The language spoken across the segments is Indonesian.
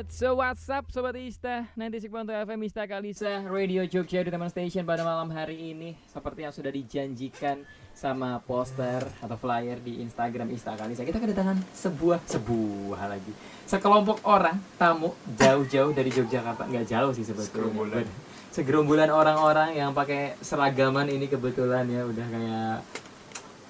So what's up Sobat Ista 96.1 FM Ista Kalisa Radio Jogja di Taman Station pada malam hari ini. Seperti yang sudah dijanjikan sama poster atau flyer di Instagram Ista Kalisa, kita kedatangan sebuah lagi sekelompok orang tamu jauh-jauh dari Yogyakarta. Nggak jauh sih sebetulnya, segerombolan orang-orang yang pakai seragaman ini kebetulan ya udah kayak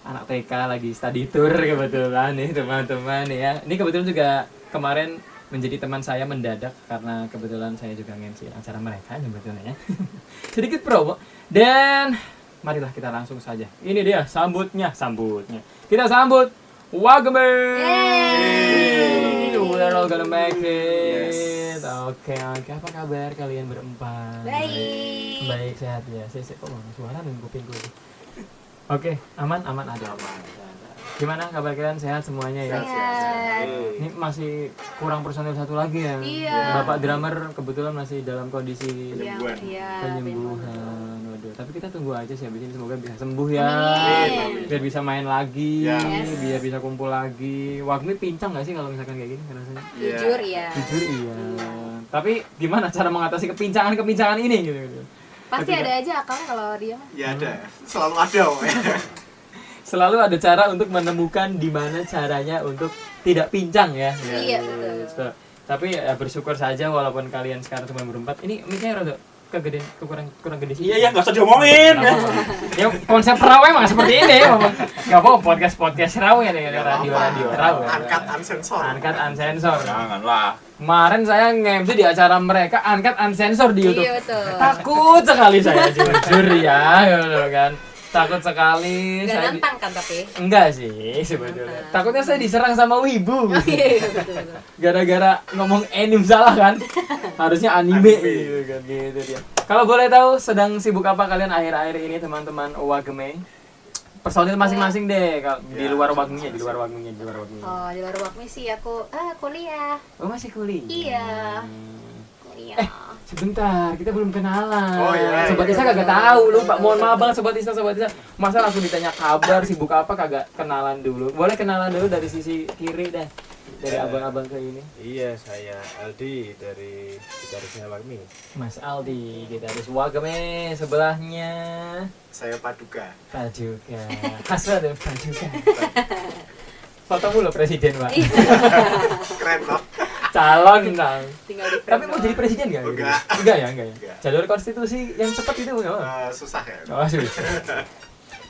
anak TK lagi study tour kebetulan nih teman-teman ya. Ini kebetulan juga kemarin menjadi teman saya mendadak karena kebetulan saya juga nge-MC acara mereka sebetulnya ya. Sedikit promo dan marilah kita langsung saja. Ini dia sambutnya. Kita sambut Wagme. We're all gonna make it. Oke. Apa kabar kalian berempat? Baik, sehat ya. Saya kok suara nih kupingku. Oke, aman ada. Gimana kabar kalian? Sehat semuanya ya? Sehat. Ini masih kurang personil satu lagi ya? Iya. Bapak drummer kebetulan masih dalam kondisi penyembuhan. Waduh, tapi kita tunggu aja sih abis ini, semoga bisa sembuh ya. Amin. Biar bisa main lagi, Yes. biar bisa kumpul lagi. Wagmi pincang gak sih kalau misalkan kayak gini rasanya? Jujur ya. Jujur iya. Tapi gimana cara mengatasi kepincangan ini gitu? Pasti ada aja akalnya kalau dia mah. Ya ada, selalu ada. Selalu ada cara untuk menemukan di mana caranya untuk tidak pincang ya. Iya, betul. Tapi ya, bersyukur saja walaupun kalian sekarang cuma berempat. Ini mic-nya rada kegedean, kurang gede sih. Iya, nggak usah diomongin. Ya konsep rawe emang seperti ini. Enggak apa podcast rawe ya, radio rawe. Angkat unsensor. Janganlah. Kemarin saya nge-MC di acara mereka angkat unsensor di YouTube. Iya betul. Takut sekali saya jujur ya, gitu kan. Takut sekali. Gak nantang kan tapi? Enggak sih sebetulnya. Takutnya saya diserang sama wibu. Iya betul. Gara-gara ngomong anime salah kan. Harusnya anime gitu kan gitu dia. Kalau boleh tahu sedang sibuk apa kalian akhir-akhir ini teman-teman Wagme? Personil masing-masing deh di luar Wagminya. Oh, di luar waktu sih aku kuliah. Oh, masih kuliah. Iya. Kuliah. Sebentar, kita belum kenalan. Oh, iya, Sobat iya. Isa kagak tahu, lupa. Mohon maaf banget Sobat Isa. Masa langsung ditanya kabar, sibuk apa, kagak kenalan dulu. Boleh kenalan dulu dari sisi kiri deh. Dari abang-abang ke ini. Iya, saya Aldi dari Gitarisnya Wagmi. Mas Aldi, gitaris Wagme, sebelahnya Saya Paduka. Paduka. Khas banget ya, Paduka. Fotomu loh presiden, Pak. Keren loh. Calon dong. Tinggal di Tapi mau jadi presiden nggak? Enggak. Enggak ya. Enggak. Jalur konstitusi yang cepat itu nggak? Susah ya. Oh, susah.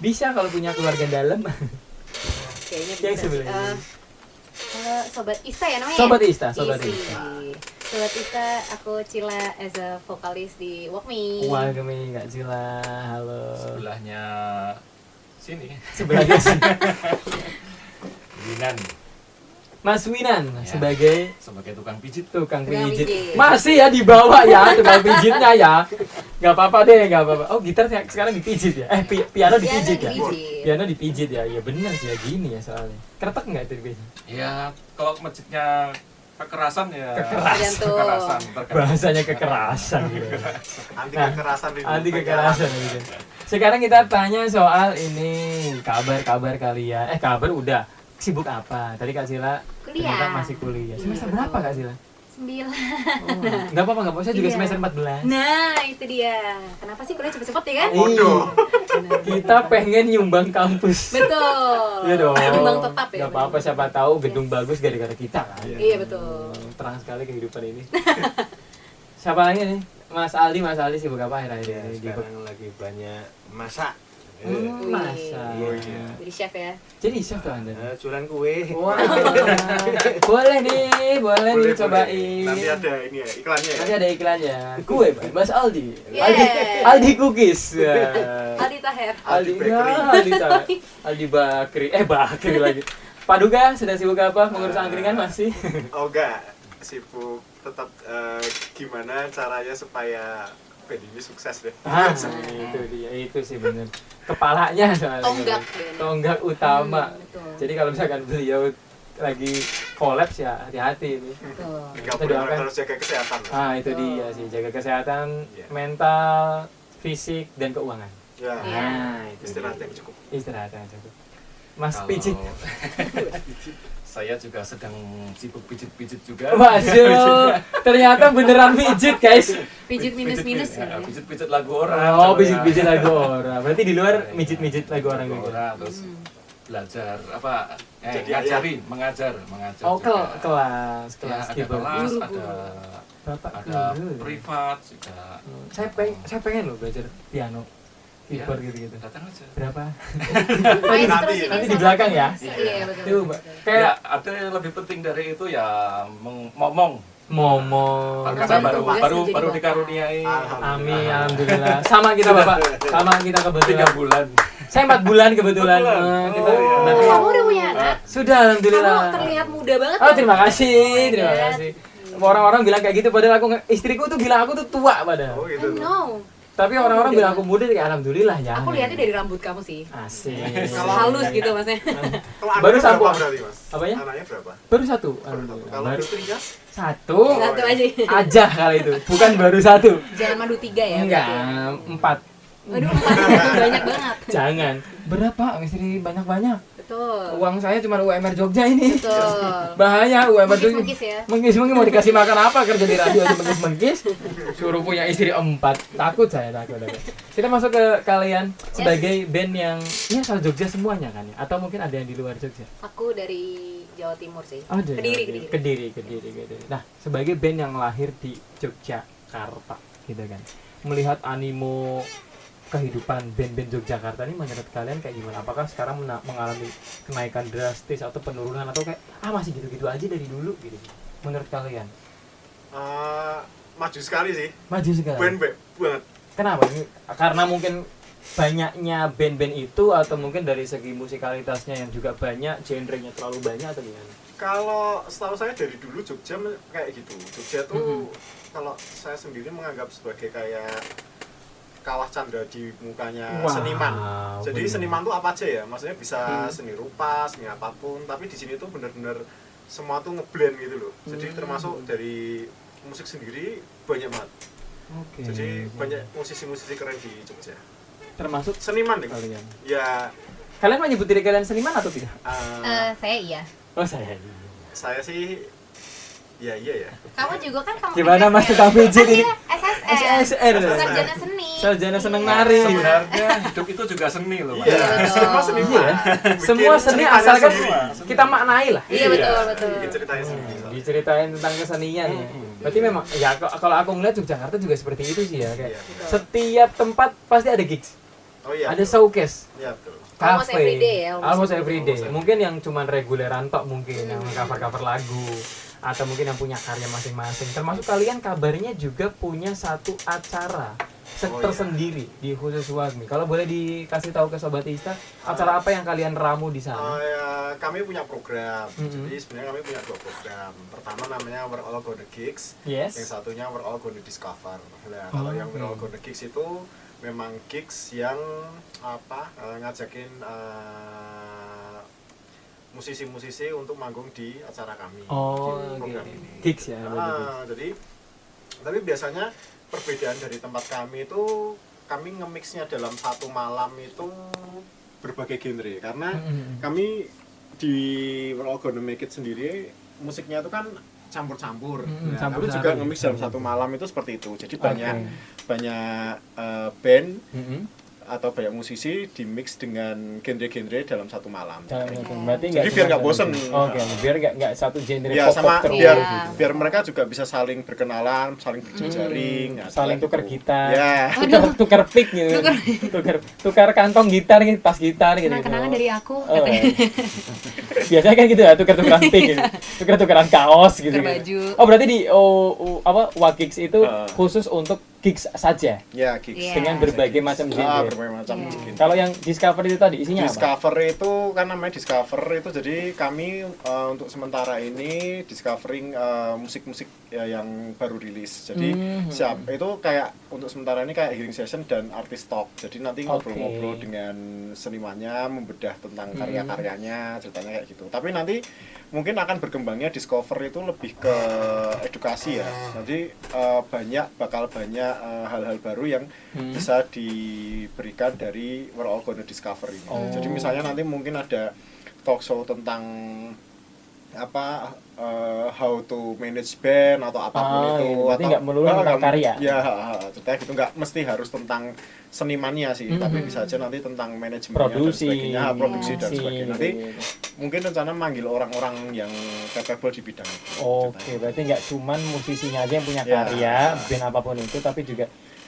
Bisa kalau punya keluarga dalam. Kayaknya Yang bisa. sebenarnya. Sobat Ista ya namanya? Sobat Ista. Sobat Ista, aku Cila as a vokalis di Wagmi. Wagme Kak Cila, halo. Sebelahnya sini. Sebelahnya sih. Winan Mas Winan Ya. sebagai sebagai tukang pijit. tukang Tukang pijit. pijit. Masih ya dibawa ya tukang pijitnya ya. Gak apa-apa deh, gak apa-apa. Oh, gitar sekarang dipijit ya? Piano dipijit ya? Piano dipijit ya? Iya benar sih ya, gini ya soalnya. Kretek nggak itu dipijit? Ya, kalau masjidnya kekerasan ya. Tergantung. Kekerasan. Bahasanya kekerasan gitu. Anti kekerasan ini. Anti kekerasan gitu. Sekarang kita tanya soal ini kabar kalian. Kabar udah. Sibuk apa? Tadi Kak Sila Kuliah. ternyata masih kuliah. Semester berapa Kak Sila? 9. Enggak apa-apa. Saya juga Iya. semester 14. Nah, itu dia. Kenapa sih kuliah cepet-cepet ya kan? Bodoh. Kita pengen nyumbang kampus. Betul. Iya dong. Nyumbang tetap ya. Gak apa-apa, siapa tahu gedung bagus gara-gara kita kan. Iya betul. Terang sekali kehidupan ini. Siapa lagi nih? Mas Aldi sibuk apa akhir-akhir Ya, ini? sekarang lagi banyak masak. Masak. Oh iya. Jadi chef ya. Jadi chef tuh Anda? Jualan kue. Wah, boleh nih Boleh. cobain. Nanti ada ini ya, iklannya ya. Nanti ada iklannya. Kue, Pak. Mas Aldi. Yeah. Aldi Cookies. Ya. Aldi Taher. Aldi Bakery. Aldi Bakri. Bakri lagi. Paduka sedang sibuk apa? Mengurus angkringan masih? Oh enggak, sibuk tetap gimana caranya supaya band ini sukses deh. Itu dia. Itu sih bener. Kepalanya soalnya. Tonggak utama. Betul. Jadi kalau misalkan beliau lagi kolaps ya hati-hati ini. Betul. Enggak Kita perlu doakan. harus jaga kesehatan. Itu dia sih, jaga kesehatan Iya. mental, fisik dan keuangan. Ya, Iya. Itu istirahat dia. yang cukup. Istirahat yang cukup. Mas Kalau- pijit. saya juga sedang sibuk pijit-pijit juga. Waduh, ternyata beneran pijit guys. Pijit minus-minus ya. Pijit-pijit lagu orang. Oh, pijit-pijit lagu orang. Berarti di luar mijit-mijit lagu orang lagu juga. orang, terus belajar apa? Jadi mengajar. Oh, juga. kelas Ya, ada keyboard. kelas, Guru-guru. ada privat juga. Saya pengen loh belajar piano, keyboard Ya, gitu-gitu. datang aja. Berapa? Maestro Nanti- sini nanti di sama- belakang ya? Iya, betul. Tuh, betul. kayak Ada yang lebih penting dari itu ya ngomong. momong. Karena Bantu baru tugas baru menjadi baru bapak. dikaruniai Amin, alhamdulillah. Sama kita Bapak, sama kita 3 kebetulan. bulan. Saya 4 bulan kebetulan. 4 bulan. Kita Oh, iya. nanti- Kamu udah punya anak? Sudah, alhamdulillah. Kamu terlihat muda banget. Oh, loh. terima kasih, terima Iya. kasih. Orang-orang bilang kayak gitu, padahal istriku tuh bilang aku tuh tua padahal. Oh I gitu. know. Tapi orang-orang Muda. bilang aku muda, kayak alhamdulillah ya. Aku lihatnya dari rambut kamu sih. Asik. Halus gitu maksudnya. Kalau Baru anaknya sampo. berapa berarti mas? Apanya? Anaknya berapa? Baru satu. Baru satu. Alhamdulillah. Kalau Baru istrinya? satu. Satu aja. Aja kali itu, bukan baru satu. Jangan madu 3 ya. Enggak, berarti. 4. Aduh, 4 banyak banget. Jangan. Berapa istri banyak-banyak? Betul. Uang saya cuma UMR Jogja ini. Betul. Bahaya UMR Jogja. Mengkis ya. Mengkis mau dikasih makan apa kerja di radio aja mengkis. Suruh punya istri 4. Takut saya, takut. Kita masuk ke kalian sebagai band yang ya asal Jogja semuanya kan ya, atau mungkin ada yang di luar Jogja. Aku dari Jawa Timur sih. Oh, ada. Kediri. Kediri. Nah, sebagai band yang lahir di Yogyakarta gitu kan. Melihat animo kehidupan band-band Yogyakarta ini menurut kalian kayak gimana? Apakah sekarang mengalami kenaikan drastis atau penurunan atau kayak masih gitu-gitu aja dari dulu gitu? Menurut kalian? Maju sekali sih. Maju sekali. Band banget. Kenapa? Karena mungkin banyaknya band-band itu atau mungkin dari segi musikalitasnya yang juga banyak, genrenya terlalu banyak atau gimana? Kalau setahu saya dari dulu Jogja kayak gitu. Jogja tuh kalau saya sendiri menganggap sebagai kayak kawah candra di mukanya Wow, seniman. Jadi bener. seniman tuh apa aja ya? Maksudnya bisa seni rupa, seni apapun. Tapi di sini tuh bener-bener semua tuh ngeblend gitu loh. Jadi termasuk dari musik sendiri banyak banget. Oke. Jadi banyak musisi-musisi keren di Jogja. Termasuk Seniman deh. kalian. Ya Kalian menyebut diri kalian seniman atau tidak? Saya iya. Oh, saya. saya sih iya ya. Kamu juga kan kamu Gimana Mas SSR? tukang pijit ini? SSR. SSR. Sarjana seni. Sarjana seneng nari. Sebenarnya hidup itu juga seni loh, Mas. Iya, betul. semua seniman. Iya. Bikin Semua seni ceritanya asalkan sendiri. kita maknai lah. Iya betul betul. Bikin ceritanya sendiri. Diceritain tentang kesenian ya. Berarti memang ya kalau aku ngeliat Yogyakarta juga seperti itu sih ya kayak Iya. setiap tempat pasti ada gigs. Oh iya. Ada showcase. Iya betul. Almost Cafe. everyday ya, Almost almost everyday. everyday. Mungkin yang cuman reguleran tok mungkin yang cover-cover lagu atau mungkin yang punya karya masing-masing. Termasuk kalian kabarnya juga punya satu acara Oh, iya. tersendiri di khusus Wagmi. Kalau boleh dikasih tahu ke Sobat Ista, acara apa yang kalian ramu di sana? Ya, kami punya program. Mhm. Jadi sebenarnya kami punya 2 program. Pertama namanya We're All Gonna Gigs. Yes. Yang satunya We're All Gonna Discover. Nah, kalau yang We're All Gonna Gigs itu memang gigs yang ngajakin musisi-musisi untuk manggung di acara kami. Oh, di program oke. ini. Gigs ya, berarti Jadi tapi biasanya perbedaan dari tempat kami itu kami nge-mixnya dalam satu malam itu berbagai genre karena kami di We're All Gonna Make It sendiri musiknya itu kan campur-campur. Nah, campur kami juga sari. nge-mix dalam satu malam itu seperti itu. Jadi Oke. banyak band Mm-mm. atau banyak musisi di mix dengan genre-genre dalam satu malam. Berarti Jadi biar nggak bosen. Oke, biar nggak satu genre Ya pop sama terus. biar Iya. biar mereka juga bisa saling berkenalan, saling berjejaring, nah, Saling setelah tukar itu. gitar. Ya. Tukar pick gitu. Tukar kantong gitar gitu, tas gitar gitu. Kenangan dari aku. Oh, biasanya kan gitu ya, tukar-tukaran pick gitu. Tukar-tukaran kaos gitu. Tukar gitu. baju. Oh, berarti di Wagigs itu khusus untuk gigs saja Ya, gigs. Iya. dengan berbagai macam genre. Berbagai macam Iya. genre. Kalau yang Discover itu tadi isinya apa? Discover itu kan namanya Discover itu jadi kami untuk sementara ini discovering musik-musik ya, yang baru rilis. Jadi siap itu kayak untuk sementara ini kayak hearing session dan artis talk. Jadi nanti ngobrol-ngobrol dengan senimannya, membedah tentang karya-karyanya, ceritanya kayak gitu. Tapi nanti mungkin akan berkembangnya Discover itu lebih ke edukasi ya. Jadi bakal banyak hal-hal baru yang bisa diberikan dari We're All Gonna Discover ini. Jadi misalnya nanti mungkin ada talk show tentang how to manage band atau apapun itu, berarti atau nggak melulu tentang karya. Ya, ceritanya gitu, nggak mesti harus tentang senimannya sih, tapi bisa aja nanti tentang manajemennya Produksi. dan sebagainya, produksi dan Produksi. sebagainya. Nanti mungkin rencana manggil orang-orang yang capable di bidang itu. Oke, berarti nggak cuman musisinya aja yang punya Ya. karya, band apapun itu, tapi juga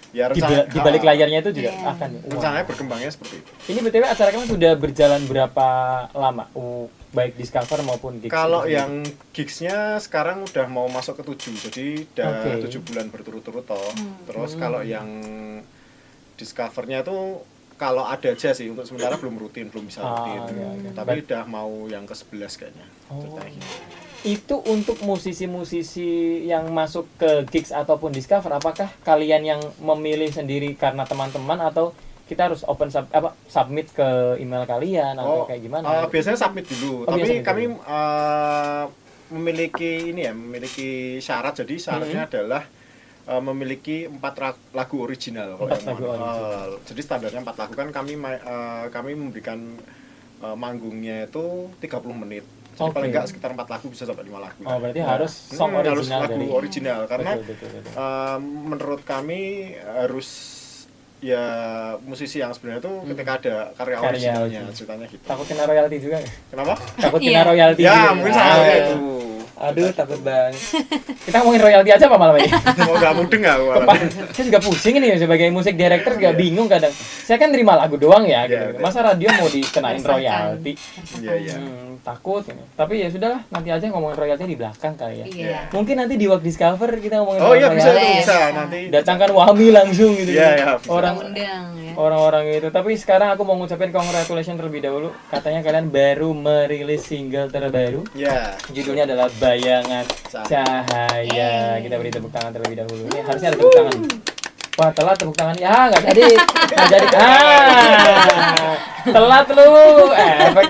Ya di balik layarnya itu juga Iya. akan. rencananya berkembangnya seperti itu. Ini BTW acara kamu sudah berjalan berapa lama? Baik Discover maupun Gigs. Kalau itu. yang gigsnya sekarang udah mau masuk ke 7, jadi udah Oke. 7 bulan berturut-turut toh. Terus kalau yang Discovernya tuh kalau ada aja sih, untuk sementara belum rutin, belum bisa rutin. iya. Tapi udah mau yang ke-11 kayaknya. Oh. Ceritanya gitu. Itu untuk musisi-musisi yang masuk ke Gigs ataupun Discover, apakah kalian yang memilih sendiri karena teman-teman atau kita harus submit ke email kalian atau kayak gimana? Biasanya submit dulu, Oh, tapi biasa kami gitu. memiliki syarat. Jadi syaratnya adalah memiliki 4 lagu original kalau 4 yang lagu original. jadi standarnya 4 lagu kan kami memberikan manggungnya itu 30 menit. Jadi Oke. paling enggak sekitar 4 lagu bisa sampai 5 lagu. Oh, berarti harus song harus original lagu dari- original karena Betul. menurut kami harus ya musisi yang sebenarnya tuh ketika ada karya Karya originalnya, original. ceritanya gitu. Takut kena royalti juga nggak? Kenapa? Takut Iya. kena royalti Ya, juga. mungkin sama itu. Aduh, takut banget. Kita ngomongin royalti aja apa malam ini? Mau nggak mudeng nggak Pak, saya juga pusing ini ya sebagai musik director juga bingung kadang. Saya kan terima lagu doang ya gitu. Iya, Masa radio mau dikenain Rasakan. royalti? Iya. Takut ini. Tapi ya sudahlah, nanti aja ngomongin royalti di belakang kali ya. Iya. Mungkin nanti di Work Discover kita ngomongin Oh iya bisa, royalti. Boleh. bisa nanti. Datangkan Wahmi langsung gitu. Iya, iya, bisa. Orang-orang Undang ya. itu. Tapi sekarang aku mau ngucapin congratulations terlebih dahulu. Katanya kalian baru merilis single terbaru. Ya. Judulnya adalah Bayangan Cahaya. Kita beri tepuk tangan terlebih dahulu. Ini harusnya ada tepuk tangan. Wah, telat tepuk tangan. Ya, nggak jadi. Nggak jadi. Telat lu. Efek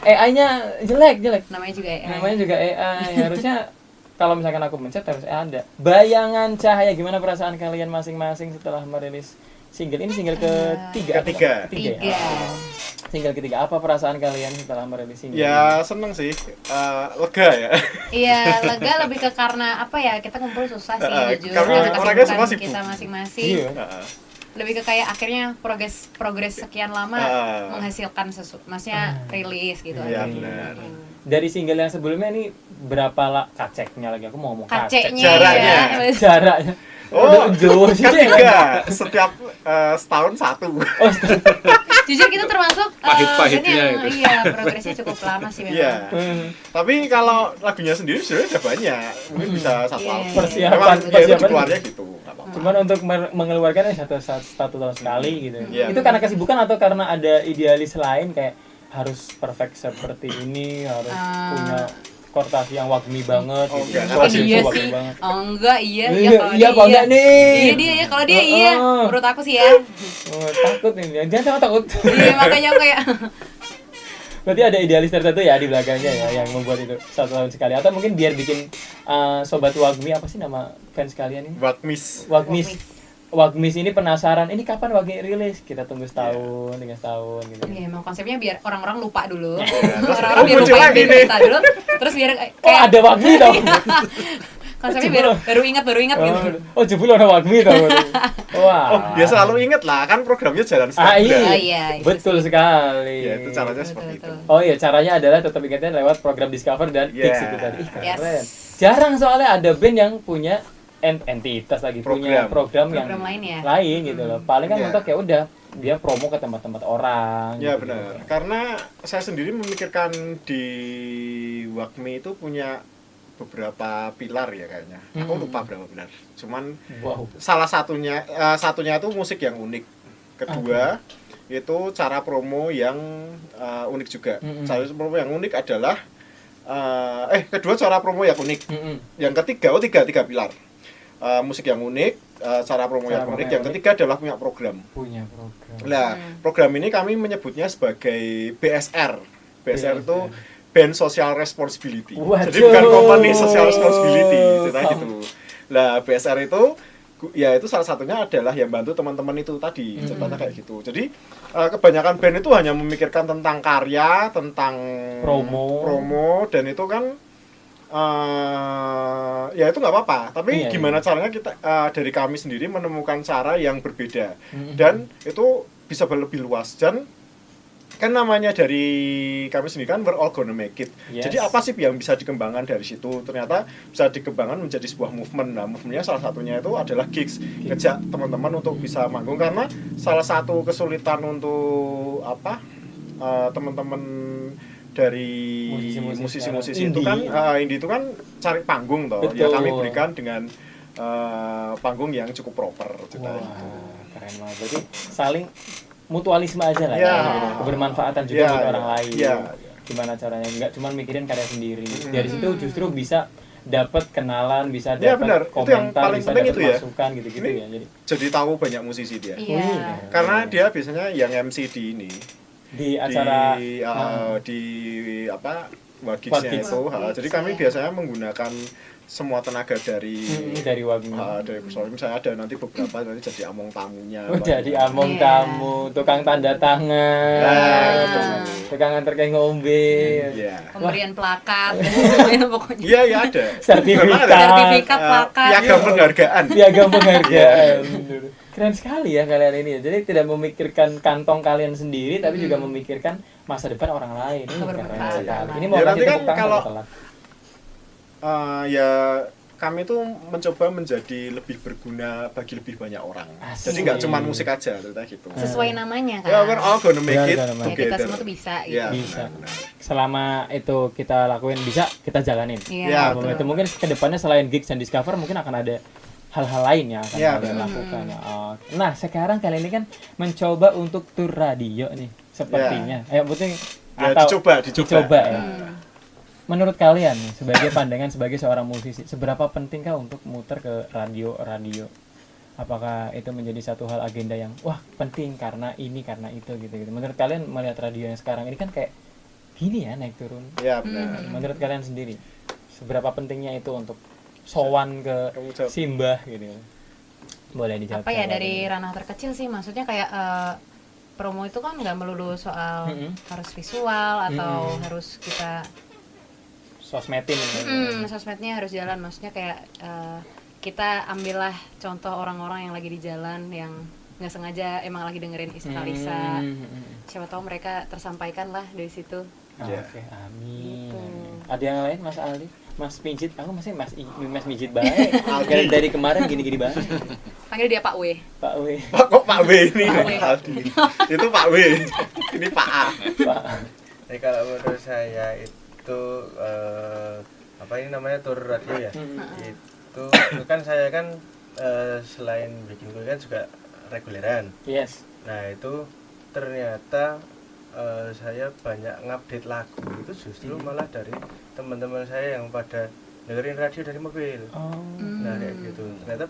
AI-nya jelek. Namanya juga AI. Namanya juga AI. Harusnya kalau misalkan aku mencet harus ada. Bayangan Cahaya. Gimana perasaan kalian masing-masing setelah merilis single ini? Single ketiga. Ketiga. Tiga. Single ketiga. Apa perasaan kalian setelah merilis single? Ya seneng sih, lega ya. Iya, lega lebih ke karena apa ya, kita kumpul susah sih jujur. Karena Dengan orangnya kesibukan semua sibuk. kita masing-masing. Iya. Lebih ke kayak akhirnya progres sekian lama menghasilkan maksudnya rilis gitu. Iya, aja. benar. Dari single yang sebelumnya ini berapa kaceknya lagi? Aku mau ngomong kacek. Kaceknya Jaraknya. ya. Jaraknya. Oh, jauh sih. kan 3, setiap setahun 1. Oh, Jujur kita termasuk Pahit-pahitnya band yang itu. iya progresnya cukup lama sih memang. Iya. Tapi kalau lagunya sendiri sebenarnya udah banyak, mungkin bisa 1 Iya. album. Persiapan- Memang ya itu persiapan. dikeluarnya gitu. nggak apa-apa. cuman untuk mengeluarkan satu tahun sekali gitu. Iya. Itu karena kesibukan atau karena ada idealis lain kayak harus perfect seperti ini, harus punya kortasi yang wagmi banget Oh, gitu. enggak. Kortasi Iya wagmi sih. banget. Oh enggak, iya Iya, kalau iya dia apa enggak nih? Iya dia ya, kalau dia iya. Menurut aku sih ya. Oh, takut nih. Jangan takut. Iya makanya aku kayak Berarti ada idealis tertentu ya di belakangnya ya yang membuat itu 1 tahun sekali, atau mungkin biar bikin sobat Wagmi, apa sih nama fans kalian ini? Wagmis. Wagmis ini penasaran ini kapan Wagmi rilis, kita tunggu setahun, 3 tahun gitu. Iya, emang konsepnya biar orang-orang lupa dulu. terus Orang-orang biar muncul lupa lagi band nih. kita dulu. Terus biar Oh kayak ada Wagmi tau. konsepnya biar baru ingat gitu. Oh jebul ada Wagmi tau. Wah. Oh, dia selalu inget lah, kan programnya jalan Ah, setahun. iya. Oh, iya, itu Betul sekali. Ya, itu caranya Betul, seperti itu. betul. Oh iya, caranya adalah tetap ingatnya lewat program Discover dan Yeah. Gigs itu tadi. Ih, Yes. keren. Jarang soalnya ada band yang punya entitas lagi, punya program yang Program lain ya. lain gitu loh. Paling kan Yeah. mentok ya udah dia promo ke tempat-tempat orang. Ya gitu. benar. Karena saya sendiri memikirkan di Wagmi itu punya beberapa pilar ya kayaknya. Aku lupa berapa pilar. Cuman Wow. salah satunya itu musik yang unik. Kedua itu cara promo yang unik juga. Cara promo yang unik adalah kedua cara promo yang unik. Yang ketiga tiga pilar. Musik yang unik, cara promo Cara yang promo unik. yang Yang ketiga adalah punya program. Punya program. Nah, program ini kami menyebutnya sebagai BSR. BSR itu BSR. Band Social Responsibility. Waduh. Jadi bukan company social responsibility, ceritanya gitu. Nah, BSR itu ya itu salah satunya adalah yang bantu teman-teman itu tadi, contohnya kayak gitu. Jadi kebanyakan band itu hanya memikirkan tentang karya, tentang promo dan itu kan ya itu nggak apa-apa. Tapi gimana caranya kita dari kami sendiri menemukan cara yang berbeda dan itu bisa lebih luas. Dan kan namanya dari kami sendiri kan we're all gonna make it. Jadi apa sih yang bisa dikembangkan dari situ? Ternyata bisa dikembangkan menjadi sebuah movement. Nah, movementnya salah satunya itu adalah gigs. Ngejak teman-teman untuk bisa manggung, karena salah satu kesulitan untuk teman-teman dari musisi-musisi itu kan indie itu kan cari panggung toh. Ya kami berikan dengan panggung yang cukup proper. Keren banget. Berarti saling mutualisme aja lah gitu. Kebermanfaatan juga buat orang lain. Gimana caranya, nggak cuma mikirin karya sendiri. Dari situ justru bisa dapat kenalan, bisa dapat komentar, bisa dapat masukan gitu-gitu ya. Jadi tahu banyak musisi dia. Karena dia biasanya yang MC di ini. Di acara di Wagigsnya itu. Jadi kami biasanya menggunakan semua tenaga dari Wagnya. Dari personil. Misalnya ada nanti beberapa nanti jadi among tamunya. Jadi among tamu, tukang tanda tangan, tukang antar kayak ngombe, pemberian plakat, semuanya pokoknya. Iya ada. Sertifikat, plakat. Piagam penghargaan. Keren sekali ya kalian ini. Jadi tidak memikirkan kantong kalian sendiri, tapi juga memikirkan masa depan orang lain. Keren sekali. Ini mau nanti kan kalau ya kami tuh mencoba menjadi lebih berguna bagi lebih banyak orang. Jadi nggak cuma musik aja, ternyata gitu. Sesuai namanya kan. Ya, we're all gonna make it. Kita semua tuh bisa. Ya, bisa. Selama itu kita lakuin bisa, kita jalanin. Itu mungkin kedepannya selain gigs dan discover mungkin akan ada hal-hal lain yang akan kalian lakukan. Nah, sekarang kalian ini kan mencoba untuk tur radio nih, sepertinya. Dicoba ya. Menurut kalian nih, sebagai pandangan sebagai seorang musisi, seberapa pentingkah untuk muter ke radio? Apakah itu menjadi satu hal agenda yang penting karena ini karena itu gitu. Menurut kalian melihat radio yang sekarang ini kan kayak gini ya, naik turun. Iya, benar. Menurut kalian sendiri, seberapa pentingnya itu untuk sowan ke simbah gitu? Boleh dijawab. Dari ranah terkecil sih, maksudnya kayak promo itu kan nggak melulu soal harus visual atau harus kita sosmednya harus jalan. Maksudnya kayak kita ambillah contoh orang-orang yang lagi di jalan yang nggak sengaja emang lagi dengerin Ista Kalisa. Siapa tahu mereka tersampaikan lah dari situ. Oke, amin. Gitu. Ada yang lain, Mas Ali? Mas Mijit, aku masih Mas Mijit baik. Dari kemarin gini-gini baik. Panggil dia Pak W. Kok Pak W ini? Itu Pak W. Ini Pak A. Jadi kalau menurut saya itu ini namanya tur radio ya. Itu kan saya kan selain bikin kuliah kan juga reguleran. Yes. Nah, itu ternyata saya banyak ngupdate lagu itu justru malah dari teman-teman saya yang pada dengerin radio dari mobil. Nah, kayak gitu. Ternyata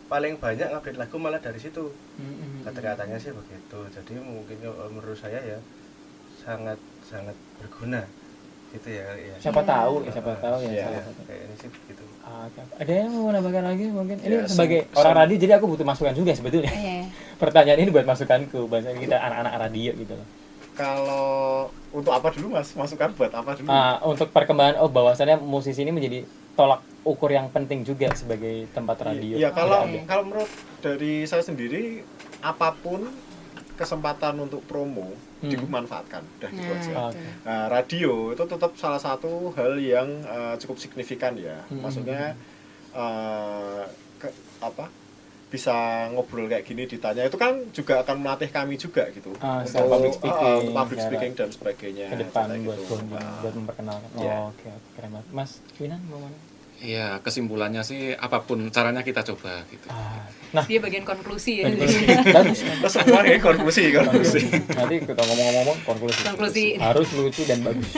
paling banyak ngupdate lagu malah dari situ. Kata-katanya sih begitu. Jadi mungkin menurut saya ya sangat berguna. Gitu ya. Siapa tahu ya. Kayak ini sih begitu. Ada yang mau menambahkan lagi mungkin? Ini sebagai orang radio jadi aku butuh masukan juga sebetulnya. Pertanyaan ini buat masukanku, bahasa kita anak-anak radio gitu loh. Kalau untuk apa dulu Mas? Masukan buat apa dulu? Untuk perkembangan bahwasannya musisi ini menjadi tolak ukur yang penting juga sebagai tempat radio. Iya, kalau menurut dari saya sendiri apapun kesempatan untuk promo dimanfaatkan, udah gitu aja. Nah, radio itu tetap salah satu hal yang cukup signifikan ya. Maksudnya bisa ngobrol kayak gini, ditanya itu kan juga akan melatih kami juga gitu untuk public speaking dan sebagainya ke depan gitu. buat memperkenalkan. Oke, keren banget. Mas Winan mau mana? Iya, kesimpulannya sih apapun caranya kita coba gitu. Nah, dia bagian konklusi ya. Bagus. Semua ini konklusi. Nanti kita ngomong-ngomong konklusi. Harus lucu dan bagus.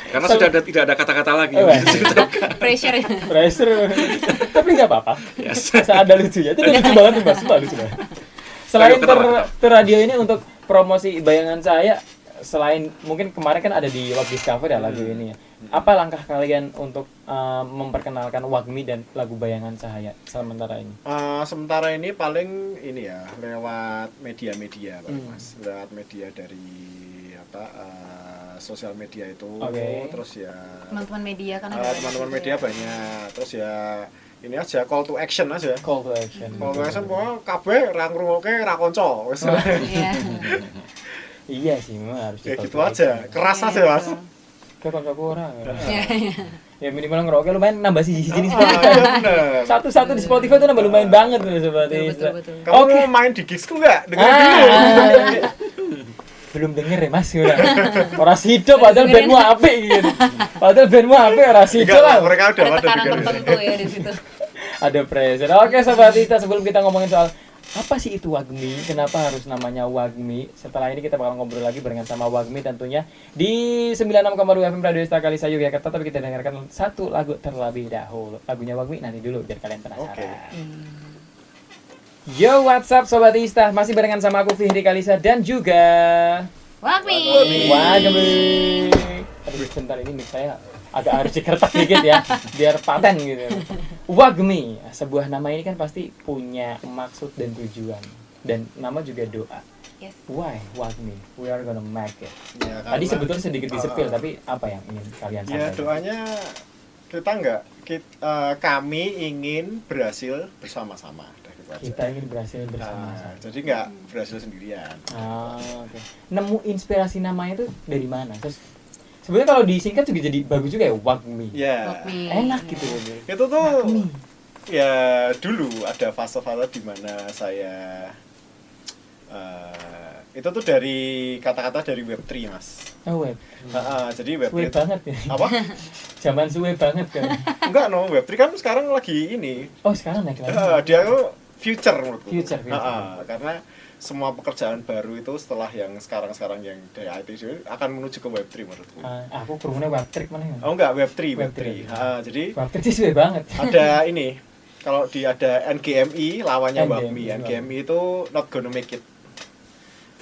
Karena sudah tidak ada kata-kata lagi. Pressure. Tapi nggak apa-apa. Yes. Asal ada lucunya. Itu lucu banget nih Mas, lucu banget. Selain radio ini untuk promosi bayangan saya, selain mungkin kemarin kan ada di Wag Discover ya lagu ini ya. Apa langkah kalian untuk memperkenalkan Wagmi dan lagu Bayangan Cahaya sementara ini? Sementara ini paling ini ya lewat media-media Pak Mas. Lewat media dari sosial media itu. Terus ya teman-teman media kan ada teman-teman media banyak. Terus ya ini aja call to action aja. Call to action pokoknya kabeh ra ngrungokke ra kanca wis. Iya sih memang harus ya gitu aja. Keras aja Mas. Ke kancaku ora. Ya minimal ngerokok lumayan nambah siji jenis. Satu-satu di Spotify itu nambah lumayan banget loh sobat. Betul. Kamu mau main di gigsku enggak? Dengar dulu. Belum denger ya Mas ora sido padahal bandmu apik gitu. Padahal bandmu apik ora sido lah. Mereka udah pada tekanan dengar. tertentu ya di situ. Ada pressure. Oke sobat Ita, sebelum kita ngomongin soal apa sih itu Wagmi, kenapa harus namanya Wagmi, setelah ini kita bakal ngobrol lagi barengan sama Wagmi tentunya di 96,2 FM Radio Istaka Lisa Yogyakarta. Tapi kita dengarkan satu lagu terlebih dahulu. Lagunya Wagmi nanti dulu biar kalian penasaran. Yo, what's up Sobat Ista, masih barengan sama aku Fihri Kalisa dan juga Wagmi. Aduh bentar ini mic saya agak harus dikertak dikit ya biar paten gitu. Wagmi, sebuah nama ini kan pasti punya maksud dan tujuan dan nama juga doa. Yes. Why Wagmi? We are gonna make it. Ya, Tadi sebetulnya sedikit disepil tapi apa yang ingin kalian ya sampaikan? doanya kami ingin berhasil bersama-sama. Kita ingin berhasil bersama-sama. Jadi nggak berhasil sendirian. Oke. Nemu inspirasi namanya itu dari mana? Terus sebenarnya kalau disingkat juga jadi bagus juga ya, Wagmi. Ya. Enak gitu. Itu tuh Wagmi. Ya dulu ada fase-fase di mana saya itu tuh dari kata-kata dari Web3 Mas. Oh, Web. Jadi Web3 suwe banget ya. Apa? Zaman suwe banget kan. Enggak Web3 kan sekarang lagi ini. Oh, sekarang naik lagi. Dia tuh future menurutku. Future. Karena semua pekerjaan baru itu setelah yang sekarang yang dari IT akan menuju ke Web3 menurutku. Aku kerumunnya Web3 mana ya? Oh enggak, Web3. Jadi Web3 sih suwe banget. Ada ini, kalau ada NGMI lawannya Wagmi. NGMI itu not gonna make it.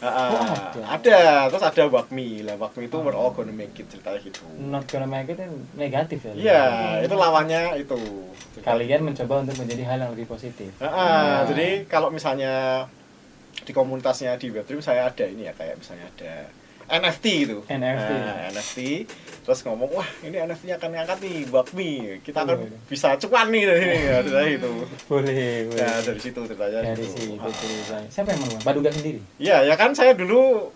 Ada, terus ada Wagmi. Lah Wagmi itu we're all gonna make it, ceritanya gitu. Not gonna make it negatif ya. Iya, itu lawannya itu. Kalian mencoba untuk menjadi hal yang lebih positif. Jadi kalau misalnya di komunitasnya di Web3 saya ada ini ya, kayak misalnya ada NFT gitu. NFT. Terus ngomong, wah ini NFT-nya akan ngangkat nih Wagmi. Kita akan bisa cuan nih dari sini ya, ceritanya itu. Boleh. Ya dari situ ceritanya. Dari situ ceritanya. Siapa yang membuat? Baduga sendiri? Iya, ya kan saya dulu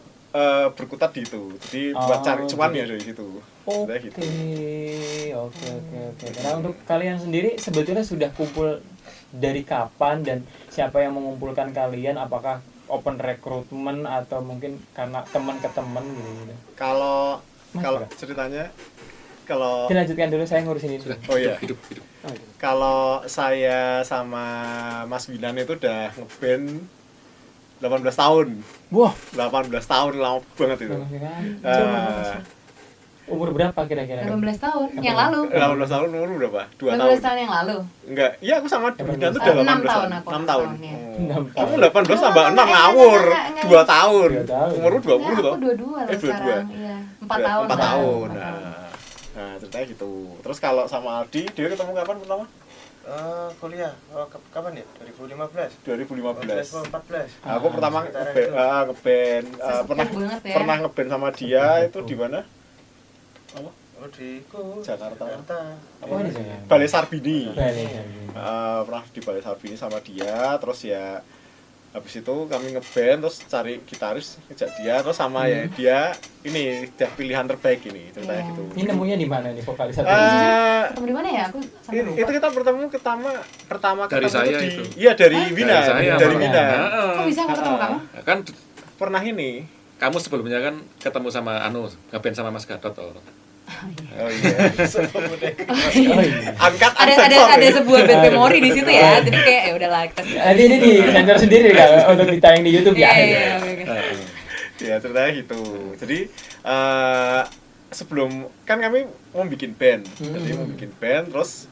berkutat di itu. Jadi buat cari cuan ya dari situ. Oke. Karena untuk kalian sendiri sebetulnya sudah kumpul dari kapan dan siapa yang mengumpulkan kalian? Apakah open recruitment atau mungkin karena teman ke teman gitu? Kalau ceritanya dilanjutkan dulu, saya ngurusin itu. Oh iya. Hidup. Kalau saya sama Mas Winan itu udah ngeband 18 tahun. Wah, 18 tahun lama banget itu. Umur berapa kira-kira? 18 tahun yang lalu. 18 tahun umur berapa? 2 tahun. 18 tahun yang lalu. Enggak, iya aku sama Winan tuh udah 6 18 tahun. 6 tahun. Ya. Kamu 18 tambah 6 ngawur. 2 tahun. Umurmu 20 tuh. tuh. Aku 22 loh sekarang. Iya, 4 tahun. 4 tahun. Nah, ceritanya gitu. Terus kalau sama Aldi, dia ketemu kapan pertama? Kuliah. Kapan ya? 2015. 2014. Aku pertama ngeband pernah ngeband sama dia itu di mana? Apa? Di Jakarta. Apa di Jakarta? Balai Sarbini. Pernah Di Balai Sarbini sama dia, terus ya habis itu kami ngeband, terus cari gitaris, ngejak dia, terus sama ya dia ini dia pilihan terbaik ini, ceritanya gitu. Ini nemunya di mana nih vokalis satu? Ketemu di mana ya? Aku sampai lupa. Itu kita pertama Dari ketemu saya di, itu. Iya dari Wina, dari Wina. Kok bisa aku ketemu kamu? Kan Pernah ini. kamu sebelumnya kan ketemu sama ngeband sama Mas Gatot. Oh iya. Angkat Ada sebuah bad memory di situ ya. Jadi kayak ya udahlah kita. Ini di sensor sendiri kan untuk ditayang di YouTube ya. Iya. Ya ceritanya gitu. Jadi sebelum kan kami mau bikin band. Jadi mau bikin band terus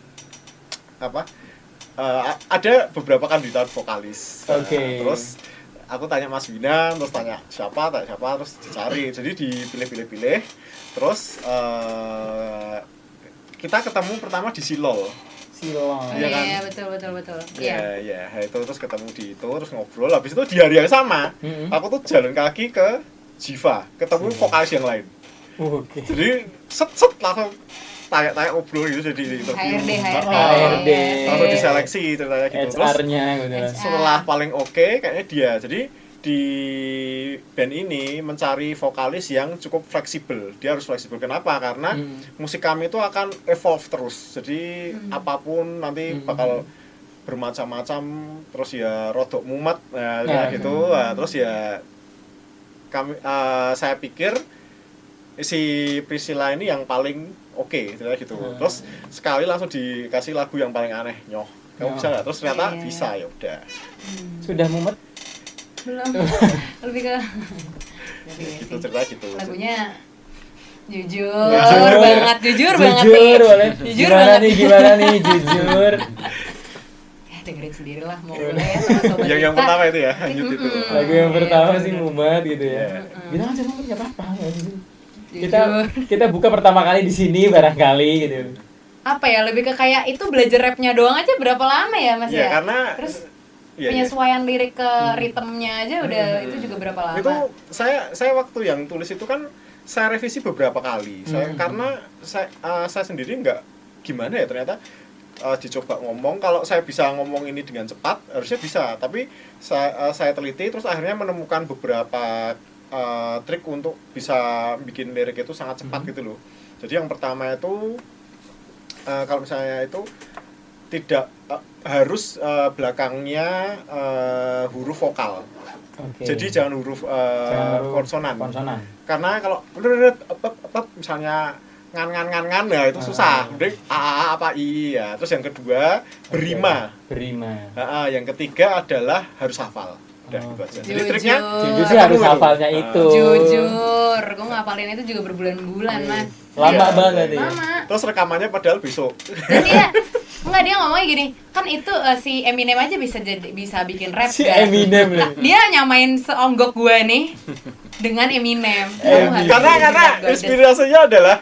ada beberapa kandidat vokalis. Oke. Terus aku tanya Mas Wina, terus tanya siapa, terus dicari. Jadi dipilih-pilih, terus kita ketemu pertama di Silol. Silong. Iya kan? Iya, betul. Iya. Iya, itu terus ketemu di itu, terus ngobrol. Habis itu di hari yang sama, aku tuh jalan kaki ke Jiva, ketemu vokalis yang lain. Oke. Jadi set langsung tanya ngobrol gitu, jadi interview. HRD. Langsung diseleksi ceritanya gitu. Terus HR-nya gitu. setelah paling oke kayaknya dia. Jadi di band ini mencari vokalis yang cukup fleksibel. Dia harus fleksibel. Kenapa? Karena musik kami itu akan evolve terus. Jadi apapun nanti bakal bermacam-macam, terus ya rodok mumet gitu. Terus ya kami saya pikir si Priscilla ini yang paling oke gitu. Terus sekali langsung dikasih lagu yang paling aneh, Nyoh. Kamu bisa nggak? Terus ternyata bisa, ya udah. Sudah mumet? Belum. Lebih ke Gitu cerita gitu. lagunya jujur banget nih. Boleh. Jujur Gimana nih jujur. Ya dengerin sendiri lah mau boleh ya sama sobat Yang kita. pertama itu ya, lanjut itu. Lagu yang pertama Iya, sih bener. mumet gitu ya. Iya. Bilang aja mumet enggak apa-apa nggak di sini. Jujur. Kita buka pertama kali di sini barangkali gitu. Apa ya, lebih ke kayak itu belajar rapnya doang aja berapa lama ya Mas Iya, ya? karena Terus iya. penyesuaian lirik ke ritmenya aja udah itu juga berapa lama? Itu saya waktu yang tulis itu kan saya revisi beberapa kali. Karena saya sendiri nggak gimana ya, ternyata dicoba ngomong, kalau saya bisa ngomong ini dengan cepat harusnya bisa, tapi saya teliti terus akhirnya menemukan beberapa trik untuk bisa bikin lirik itu sangat cepat gitu loh. Jadi yang pertama itu kalau misalnya itu tidak harus belakangnya huruf vokal. Oke. Jadi jangan huruf konsonan. Konsonan. Karena kalau misalnya ngan ya itu susah. Jadi a apa i ya. Terus yang kedua berima. Berima. Yang ketiga adalah harus hafal. Udah gitu aja. Jadi Jujur. triknya Jujur sih harus ketemu hafalnya itu. Jujur, gue ngapalin itu juga berbulan-bulan Mas. Lama Iya. banget ya. Lama. Terus rekamannya padahal besok. Dan dia ngomongnya gini, kan itu si Eminem aja bisa bikin rap Si kan? Eminem nih. Dia nyamain seonggok gua nih dengan Eminem. Karena inspirasinya adalah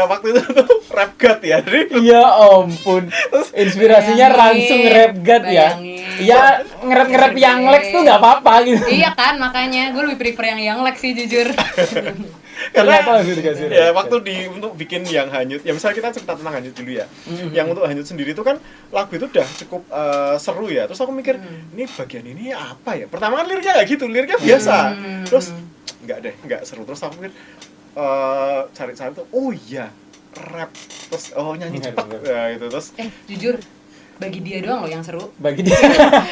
waktu itu tuh rap god ya. Jadi Ya ampun. Inspirasinya Bayangin, langsung rap god ya. bayangin. Ya ngerap yang Lex tuh nggak apa-apa gitu. Iya kan, makanya gue lebih prefer yang Lex sih jujur. karena Kenapa langsung dikasih ya rap? waktu untuk bikin yang hanyut, ya misalnya kita cerita tentang hanyut dulu ya. Yang untuk hanyut sendiri itu kan lagu itu udah cukup seru ya. Terus aku mikir ini bagian ini apa ya? Pertama kan liriknya kayak gitu, liriknya biasa. Terus enggak seru. Terus aku mikir cari-cari tuh, oh iya rap. Terus nyanyi cepet ya gitu. Terus Jujur, bagi dia doang loh yang seru. Bagi dia.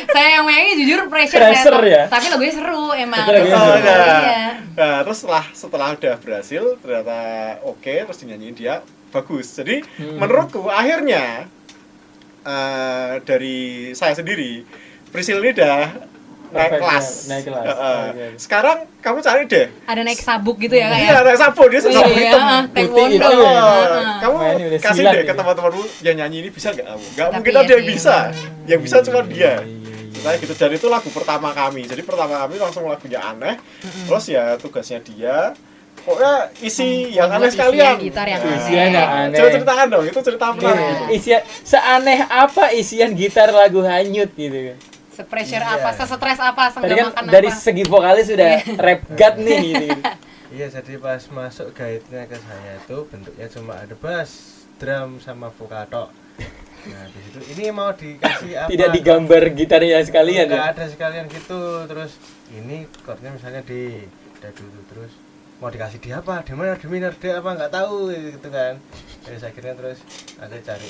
Saya yang mainin jujur pressure Ya. tapi lagunya seru emang. Tapi lagunya seru. Iya. Nah, terus setelah udah berhasil ternyata oke, terus dinyanyiin dia bagus. Jadi menurutku akhirnya dari saya sendiri Priscilla ini udah naik kelas. Sekarang kamu cari deh. Ada naik sabuk gitu ya kayak. Iya, naik sapu dia sudah hitam. Taekwondo. Putih gitu ya. Kamu Mainnya udah kasih silat deh gitu. ke teman-temanmu yang nyanyi ini bisa nggak kamu? Nggak Tapi mungkin ya ada yang sih. bisa. Yang bisa cuma dia. Iya. Nah gitu, dan itu lagu pertama kami. Jadi pertama kami langsung lagunya aneh. Terus ya tugasnya dia pokoknya isi yang aneh Buat sekalian. isian gitar yang Isian yang aneh. Coba ceritakan dong, itu cerita apa Iya. gitu. Isian seaneh apa isian gitar lagu hanyut gitu kan. Se-pressure Iya. apa, se-stress apa, Tadi kan senggamakan dari apa. segi vokalis sudah rap god nih gitu. Iya, jadi pas masuk guide-nya ke saya itu bentuknya cuma ada bass, drum sama vokal tok. Nah, di situ ini mau dikasih apa? Tidak digambar gitarnya sekalian Nggak ya. ada sekalian gitu. Terus ini chordnya misalnya di dulu, terus mau dikasih di apa? Di mana? Di minor, di apa? Nggak tahu gitu kan. Terus akhirnya terus ada cari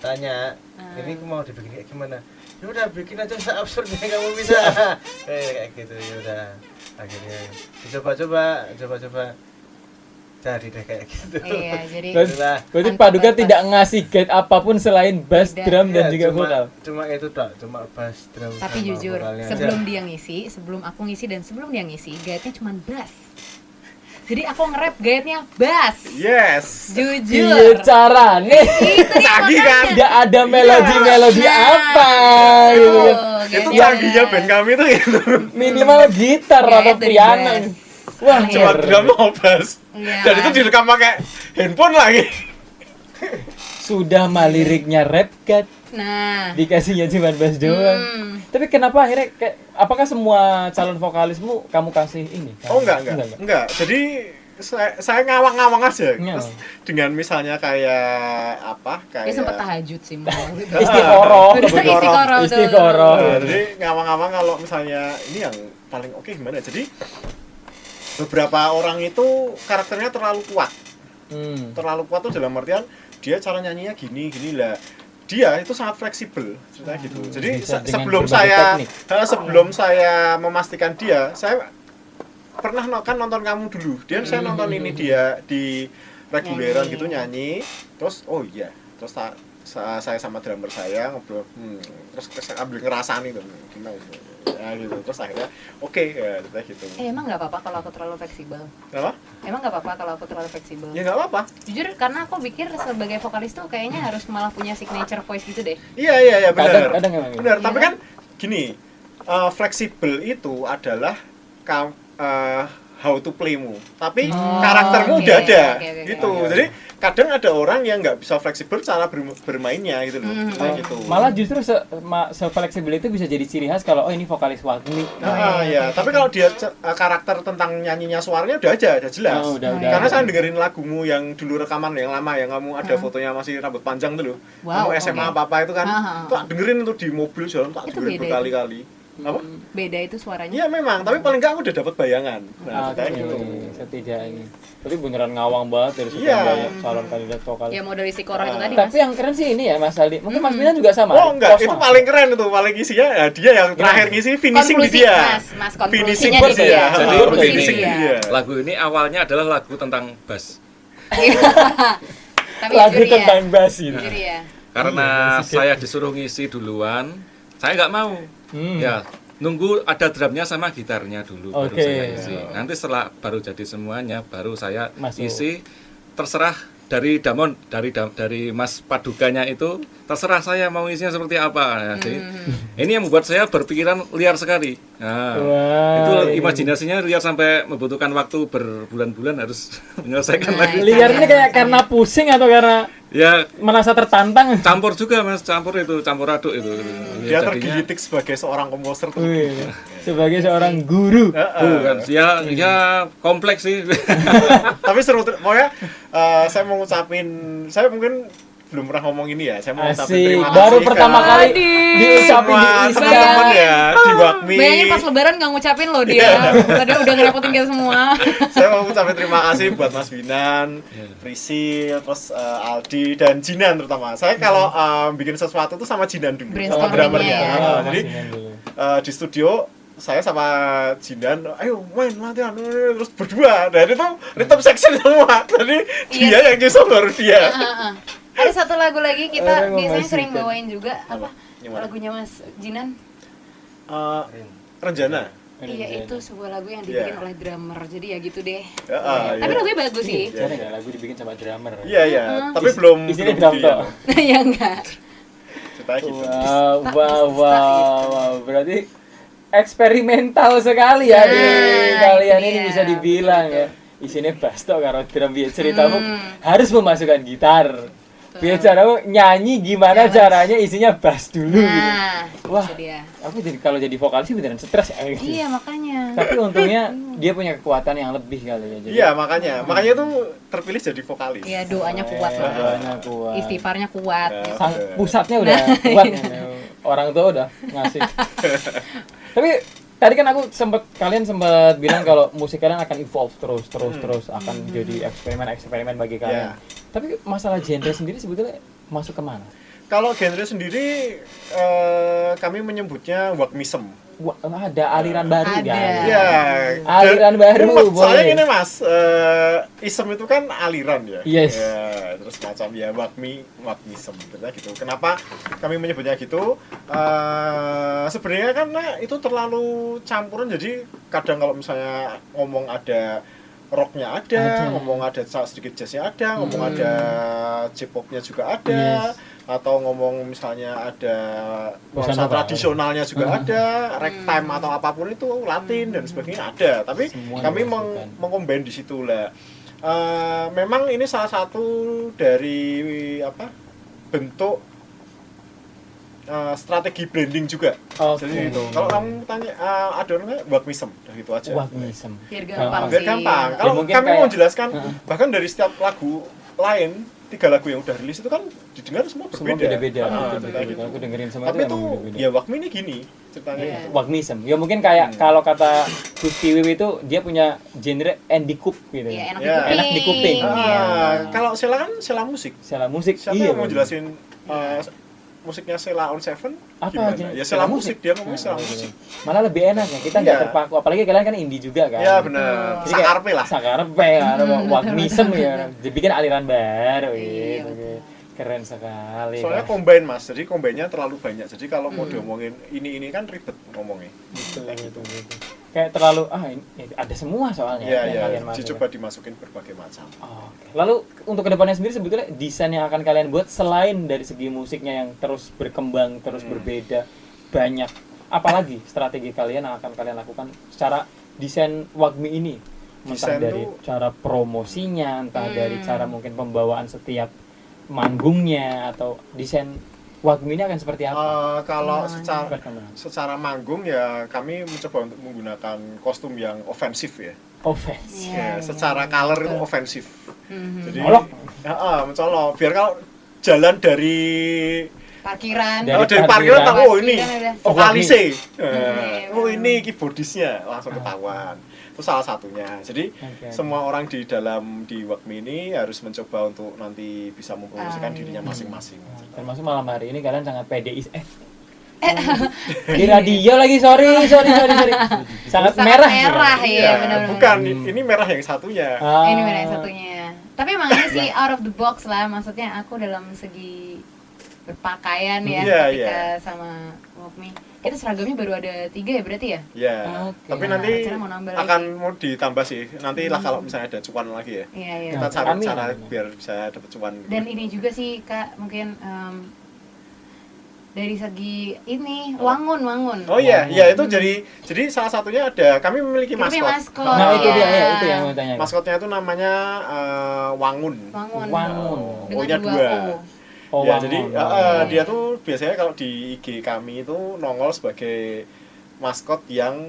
tanya, ini mau dibikin kayak gimana? Ya udah bikin aja se-absurd yang kamu bisa. Kayak gitu ya udah. Akhirnya coba cari deh kayak gitu. Iya, jadi Berarti Paduka tidak ngasih guide apapun selain bass, Tidak. drum dan Iya, juga cuma- vokal. Cuma itu tok, cuma bass, drum tapi sama jujur, vokalnya sebelum aja. dia ngisi, sebelum aku ngisi dan sebelum dia ngisi, guide-nya cuma bass. Jadi aku nge-rap guide-nya bass. Yes. Iya Jujur. caranya. Itu dia Canggih makanya. kan? Tidak ada melodi-melodi Nah, apa gitu kan. Itu canggihnya band kami tuh itu. Minimal gitar Nggak atau ada di piano. bass. Wah, Cuma keren. drum sama bass. Iya, Dan itu kan? direkam pakai handphone lagi. Sudah mah liriknya rap kan, Nah, dikasihnya cuma bass doang. Tapi kenapa akhirnya apakah semua calon vokalismu kamu kasih ini? Oh enggak. Jadi saya ngawang-ngawang aja. Ngawang. Terus dengan misalnya kayak apa? Kayak dia sempat tahajud sih mau. Istiqoroh. Udah istiqoroh tuh. Istiqoroh. Nah, jadi ngawang-ngawang kalau misalnya ini yang paling oke gimana? Jadi beberapa orang itu karakternya terlalu kuat. Terlalu kuat tuh dalam artian dia cara nyanyinya gini lah. Dia itu sangat fleksibel ceritanya gitu. Jadi Bisa dengan sebelum berbagai teknik. sebelum saya memastikan dia, saya pernah kan nonton kamu dulu. Saya nonton ini dia di reguleran gitu nyanyi. Terus oh iya, terus saya sama drummer saya ngobrol, terus saya ambil ngerasain itu gimana ya gitu, terus akhirnya oke, ya gitu. Emang nggak apa-apa kalau aku terlalu fleksibel? Kenapa? Emang nggak apa-apa kalau aku terlalu fleksibel? Ya nggak apa-apa. Jujur karena aku pikir sebagai vokalis tuh kayaknya harus malah punya signature voice gitu deh. Iya benar. Kadang emang. Benar, tapi Iya. kan gini, fleksibel itu adalah how to playmu, tapi karaktermu oke, udah ada, oke. gitu. Jadi kadang ada orang yang nggak bisa fleksibel cara bermainnya gitu loh, kayak gitu. Malah justru se-fleksibel itu bisa jadi ciri khas kalau oh ini vokalis Wagmi. Ya. Tapi kalau dia karakter tentang nyanyinya suaranya udah jelas. Oh, udah. Karena saya dengerin lagumu yang dulu rekaman yang lama yang kamu ada fotonya masih rambut panjang tuh loh. Wow, kamu SMA oke. apa itu kan. Tak dengerin itu di mobil jalan, tak Itu dengerin beda berkali-kali. Apa? Beda itu suaranya. Iya memang, tapi paling nggak aku udah dapat bayangan. Nah, Oke, kayak gitu. setidaknya. Tapi beneran ngawang banget dari sekian Iya. banyak calon kandidat vokal. Ya mau dari istiqoroh itu tadi Tapi Mas. yang keren sih ini ya Mas Aldi. Mungkin Mas Milan juga sama. Oh enggak, Kosong. itu paling keren itu, paling isinya ya dia yang terakhir ngisi finishing di Konklusi, dia. Mas, Finishing konklusinya buat di dia. dia. Jadi Finishing begini. di dia. Lagu ini awalnya adalah lagu tentang bass. Tapi Lagu jujur ya. tentang bass ini. Jujur ya. Karena Iya, saya disuruh ngisi duluan, saya nggak mau. Ya, nunggu ada drumnya sama gitarnya dulu baru Oke. saya isi. Nanti setelah baru jadi semuanya, baru saya Masuk. isi. Terserah dari Damon, dari Mas Paduganya itu, terserah saya mau isinya seperti apa. Nah, jadi ini yang membuat saya berpikiran liar sekali. Nah, Wah, itu ini. imajinasinya liar sampai membutuhkan waktu berbulan-bulan harus menyelesaikan Nah, lagi. Liar ini kayak karena pusing atau karena Ya merasa tertantang? campur juga Mas, campur aduk itu. Dia Ya, jadinya- tergelitik sebagai seorang komposer tuh. Wih, sebagai seorang guru. Bukan, ya kompleks sih. Tapi seru pokoknya saya mau ngucapin, saya mungkin belum pernah ngomong ini ya. Saya mau ngucapin Asik. terima Baru kasih pertama ke kali Aduh. diucapin semua di teman-teman Insta. ya di Wakmi. Bayangin pas lebaran nggak ngucapin loh dia. Padahal udah ngerepotin kita semua. Saya mau ngucapin terima kasih buat Mas Binan, Prisil, terus Aldi dan Jinan terutama. Saya kalau bikin sesuatu tuh sama Jinan dulu, sama Brainstorming-nya drummernya. ya. Jadi di studio saya sama Jinan, ayo main latihan, terus berdua. Dan itu rhythm section semua. Jadi dia yang nyusul baru dia. Ada satu lagu lagi kita Orang biasanya sering memasukkan. bawain juga apa? Gimana? Lagunya Mas Jinan. Renjana. Iya itu sebuah lagu yang dibikin oleh drummer. Jadi ya gitu deh. Ya, Tapi iya. lagunya bagus sih. Jarang ya lagu dibikin sama drummer. Iya, tapi belum Isinya belum drum tok. Ya enggak. Ceritanya gitu. Wow. Berarti eksperimental sekali ya di kalian itu ini dia. bisa dibilang ya. Isinya bass tok karo drum biar ceritamu harus memasukkan gitar. Biar caramu nyanyi gimana caranya isinya bass dulu gitu. Nah, Wah. itu dia. Aku jadi kalau jadi vokalis sih beneran stres ya. Gitu. Iya makanya. Tapi untungnya dia punya kekuatan yang lebih kali ya. Jadi Iya, makanya itu terpilih jadi vokalis. Iya doanya kuat lah. doanya kuat. Istighfarnya kuat. Ya. Sang pusatnya udah kuat. Orang tua udah ngasih. Tapi tadi kan kalian sempat bilang kalau musik kalian akan evolve terus akan jadi eksperimen bagi kalian. Tapi masalah genre sendiri sebetulnya masuk kemana? Kalau genre sendiri kami menyebutnya Wakmism. Wah, ada aliran baru Ada. ya. Iya. Aliran baru, Soalnya boleh. gini Mas, ism itu kan aliran ya. Yes. Ya, terus macam ya Wakmism gitu. Kenapa kami menyebutnya gitu? Sebenarnya karena itu terlalu campuran, jadi kadang kalau misalnya ngomong ada rocknya ada, ngomong ada sedikit jazznya ada, ngomong ada J-popnya juga ada, atau ngomong misalnya ada Bossa nuansa nova. tradisionalnya juga ada, ragtime atau apapun itu Latin dan sebagainya ada. Tapi Semuanya kami dimasukkan. mengcombine di situ lah. Memang ini salah satu dari bentuk strategi branding juga. Oke. Jadi itu. Kalau kamu tanya ada namanya Wakmism, udah gitu aja. Wakmism. Biar gampang Biar sih. gampang. Ya, Kalau mungkin kami kayak- mau jelaskan Heeh. bahkan dari setiap lagu lain 3 lagu yang udah rilis itu kan didengar semua berbeda. Semua beda-beda. Ah, Betul, kayak betul. gitu. Aku dengerin semua Tapi itu itu emang beda-beda. ya Wakmi ini gini ceritanya. Iya. gitu. Wakmism. Ya mungkin kayak kalau kata Gus Tiwi itu dia punya genre indie cup gitu. Iya, enak Ya. di kuping. Enak di kuping. Iya. Kalau Sela kan Sela musik. Salah musik. Siapa iya, yang mau bener. jelasin musiknya Sela on Seven? Apa Gimana? aja? Ya Sela musik, dia ngomongnya Sela Nah, musik. Malah lebih enak ya. Kita nggak Iya. terpaku. Apalagi kalian kan indie juga kan. Ya benar. Jadi kayak Sakarpe lah. Sakarpe kan, Wakmism ya. Dibikin aliran baru Iya, gitu. Keren sekali. Soalnya Kak. combine Mas, jadi combine-nya terlalu banyak. Jadi kalau mau Hmm. diomongin ini kan ribet ngomongnya. Betul, betul, betul. Kayak terlalu ini ada semua soalnya Iya, yang iya. kalian masukkan. Dicoba dimasukin berbagai macam. Oke. Lalu untuk kedepannya sendiri sebetulnya desain yang akan kalian buat selain dari segi musiknya yang terus berkembang, terus berbeda, banyak. Apalagi strategi kalian yang akan kalian lakukan secara desain Wagmi ini? Entah Desain dari tuh- cara promosinya, entah dari cara mungkin pembawaan setiap manggungnya atau desain Wagmi ini akan seperti apa? Kalau Perkembangan. secara manggung ya kami mencoba untuk menggunakan kostum yang ofensif ya. Offense. Iya, Ya, secara color itu betul. ofensif. Mhm. Jadi Colok. mencolok. Biar kalau jalan dari Parkiran. Dari parkiran parkiran. tahu oh ini Parkiran ada. vokalise. Iya, Oh benar. ini keyboardisnya langsung ketahuan. Itu salah satunya. Jadi Oke. semua orang di Wagmi ini harus mencoba untuk nanti bisa mempromosikan Ah, dirinya iya. masing-masing. Termasuk malam hari ini kalian sangat PDI. Di radio lagi, sorry. Sangat merah. merah gitu. ya, benar-benar. Bukan, ini merah yang satunya. Ah. Ini mana yang satunya. Tapi emang ini sih out of the box lah. Maksudnya aku dalam segi berpakaian ya Iya, ketika iya. sama Wokmi. Kita seragamnya baru ada 3 ya berarti ya? Ya, Oke. tapi Nah, nanti rencana mau nambah akan lagi. mau ditambah sih. Nanti lah kalau misalnya ada cuan lagi ya. Iya, iya. Kita cari Amin. cara biar bisa dapat cuan. Dan ini juga sih Kak, mungkin dari segi ini wangun. Oh iya, iya itu jadi salah satunya ada kami memiliki Kita punya maskot. maskot. Nah, itu Iya. dia ya, itu yang mau tanya. Maskotnya itu namanya Wangun. Wangun. Wangun. Dengan O-nya 2 dua. O. Oh, Ya, Wangun. jadi dia tuh biasanya kalau di IG kami itu nongol sebagai maskot yang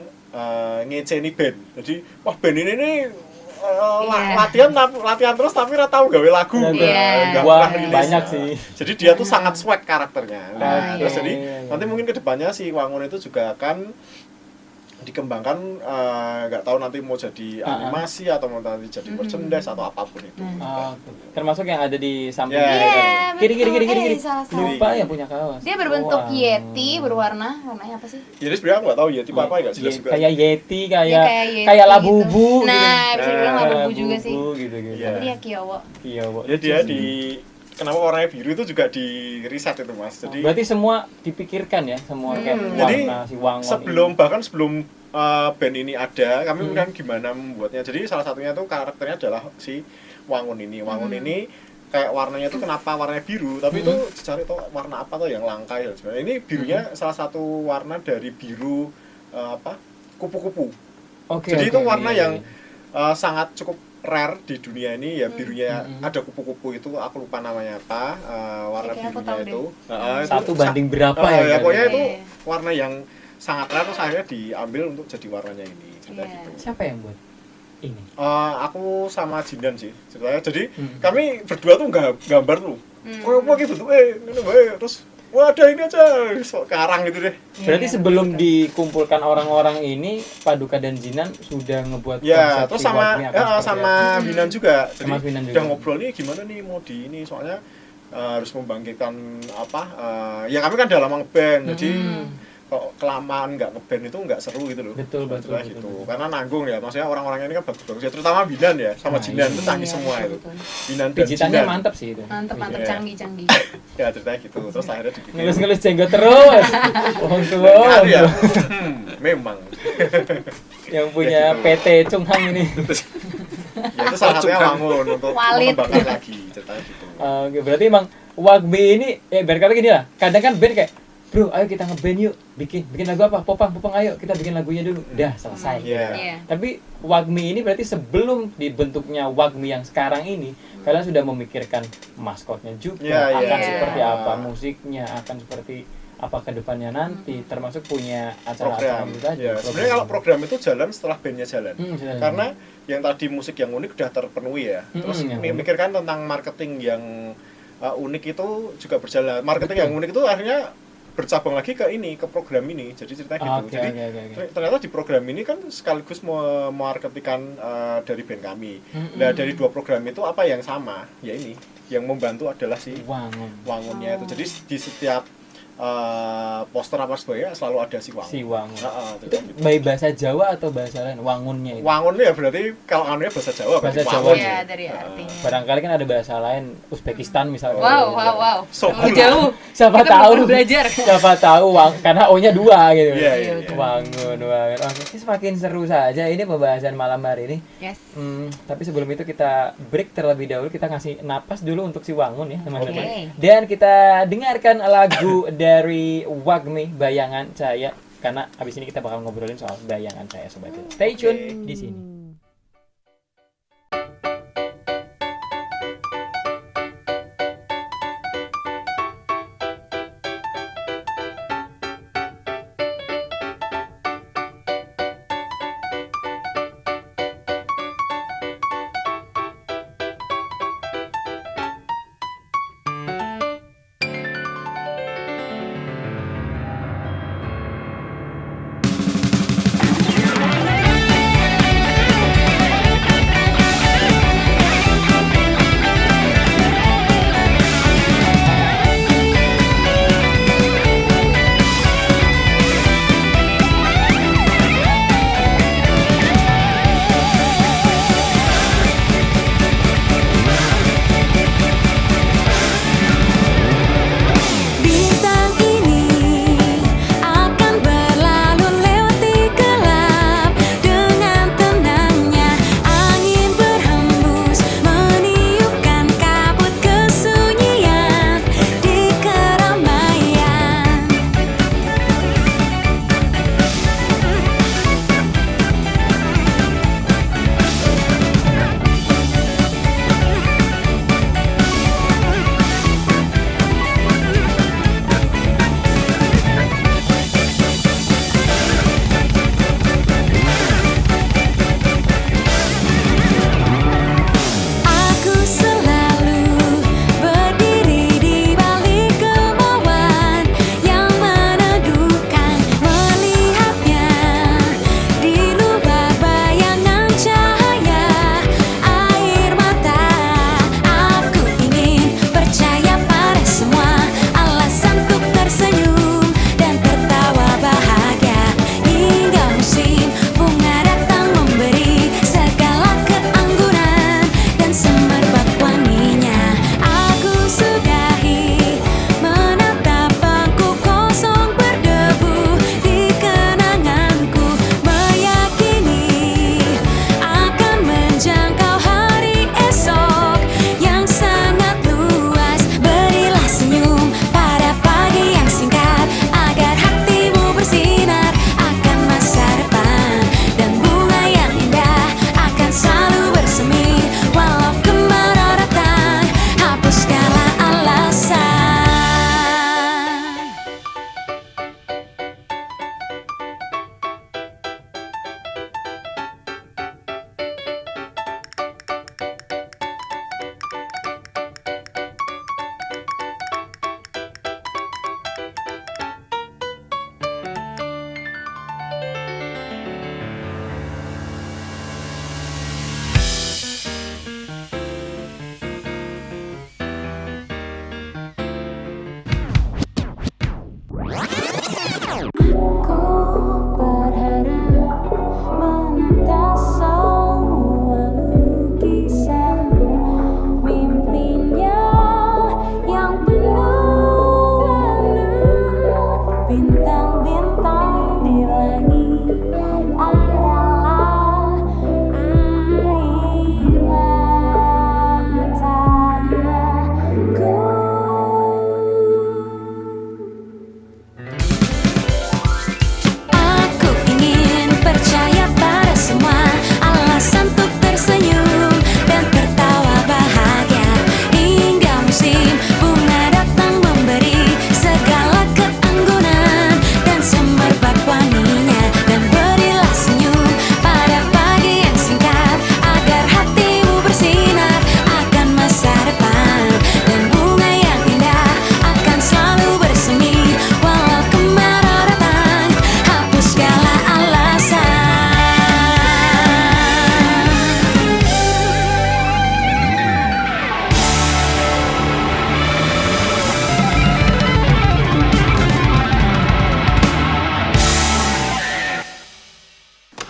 ngeceni band. Jadi wah band ini nih Iya. latihan terus tapi ora tahu gawe lagu. Iya. Nggak Wah, pernah rilis. banyak sih. Jadi dia tuh sangat swag karakternya. Nah, Ah, terus iya. jadi Iya, iya. nanti mungkin kedepannya si Wangun itu juga akan dikembangkan, nggak tahu nanti mau jadi animasi atau mau nanti jadi merchandise atau apapun itu. Oh, termasuk yang ada di samping Ya, kiri ya. tadi. Kiri betul. kiri. Salah. Lupa yang punya kaos. Dia berbentuk Wow. Yeti, warnanya apa sih? Jadi sebenarnya aku nggak tahu ya tipe apa nggak jelas juga. Kayak Yeti, Dia kayak Yeti kayak gitu. Labubu Nah, bisa dibilang Nah, Labubu juga sih. gitu gitu. Iya. Tapi dia Kiowo. Iya, Bu. Ya dia kenapa warnanya biru itu juga di riset itu Mas. Jadi Berarti semua dipikirkan ya, semua kayak jadi warna si Wangon. bahkan sebelum band ini ada, kami kan gimana membuatnya. Jadi salah satunya tuh karakternya adalah si Wangun ini. Wangun ini kayak warnanya tuh kenapa warnanya biru, tapi itu dicari tuh warna apa tuh yang langka ya sebenarnya. Ini birunya salah satu warna dari biru kupu-kupu. Oke. Jadi oke, itu warna iya, yang iya. sangat cukup rare di dunia ini ya, birunya ada kupu-kupu itu aku lupa namanya apa, warna Kayaknya aku birunya tahu deh. itu. Itu Satu banding berapa ya ya? pokoknya itu Iya. warna yang sangat rare terus akhirnya diambil untuk jadi warnanya ini cerita Iya. gitu. Siapa yang buat ini? Aku sama Jindan sih ceritanya. Jadi kami berdua tuh gambar tuh. Oh, apa gitu tuh? Ini bae terus wah ada ini aja so, karang gitu deh. Berarti sebelum dikumpulkan orang-orang ini, Paduka dan Jinan sudah ngebuat Ya, konsep terus si sama Wagmi akan seperti sama apa. Binan juga. Jadi Sama Binan juga. udah ngobrol nih gimana nih mau di ini soalnya harus membangkitkan ya kami kan udah lama ngeband. Jadi kalau kelamaan nggak ngeband itu nggak seru gitu loh. Betul, betul, Gitu. betul. Karena nanggung ya, maksudnya orang-orangnya ini kan bagus-bagus ya, terutama Binan ya, sama Nah, Jinan itu Iya, canggih semua itu. betul. Binan dan Pijitannya Jinan. mantap sih itu. Mantep, Iya. canggih. Ya ceritanya gitu. Terus akhirnya dibikin. Ngelus-ngelus jenggot terus. Wong tua. Ngaruh ya? Memang. Yang punya Ya, gitu. PT Chunghang ini. Ya itu salah satunya Wangun untuk Walit. mengembangkan lagi ceritanya gitu. Oke, berarti emang Wagmi ini biar kata gini lah, kadang kan band kayak bro ayo kita ngeband yuk, bikin lagu apa, popang ayo kita bikin lagunya dulu, udah selesai. Iya. Tapi Wagmi ini berarti sebelum dibentuknya Wagmi yang sekarang ini, kalian sudah memikirkan maskotnya juga, akan seperti apa musiknya, akan seperti apa kedepannya nanti, termasuk punya acara-acara program. itu tadi. Sebenarnya kalau program itu jalan setelah bandnya jalan. Karena yang tadi musik yang unik udah terpenuhi ya. Terus memikirkan tentang marketing yang unik itu juga berjalan. Marketing yang unik itu akhirnya bercabang lagi ke program ini. Jadi ceritanya gitu. Jadi ternyata di program ini kan sekaligus memarketikan dari band kami. Nah, dari 2 program itu apa yang sama? Ya ini, yang membantu adalah si Wangunnya itu. Jadi di setiap poster apa sebagainya selalu ada si Wangun. Itu baik bahasa Jawa atau bahasa lain? Wangunnya itu. Wangun ya berarti kalau anunya bahasa Jawa. Bahasa Jawa. Iya, dari artinya. Barangkali kan ada bahasa lain, Uzbekistan misalnya. Wow. So Terlalu jauh. Siapa Kita tahu belum belajar. Siapa tahu karena O-nya 2 gitu. Iya. Wangun. Oke, semakin seru saja ini pembahasan malam hari ini. Yes. Tapi sebelum itu kita break terlebih dahulu, kita ngasih napas dulu untuk si Wangun ya teman-teman. Oke. Dan kita dengarkan lagu dari Wagmi, Bayangan Cahaya, karena abis ini kita bakal ngobrolin soal bayangan cahaya sobat. Stay tune di sini.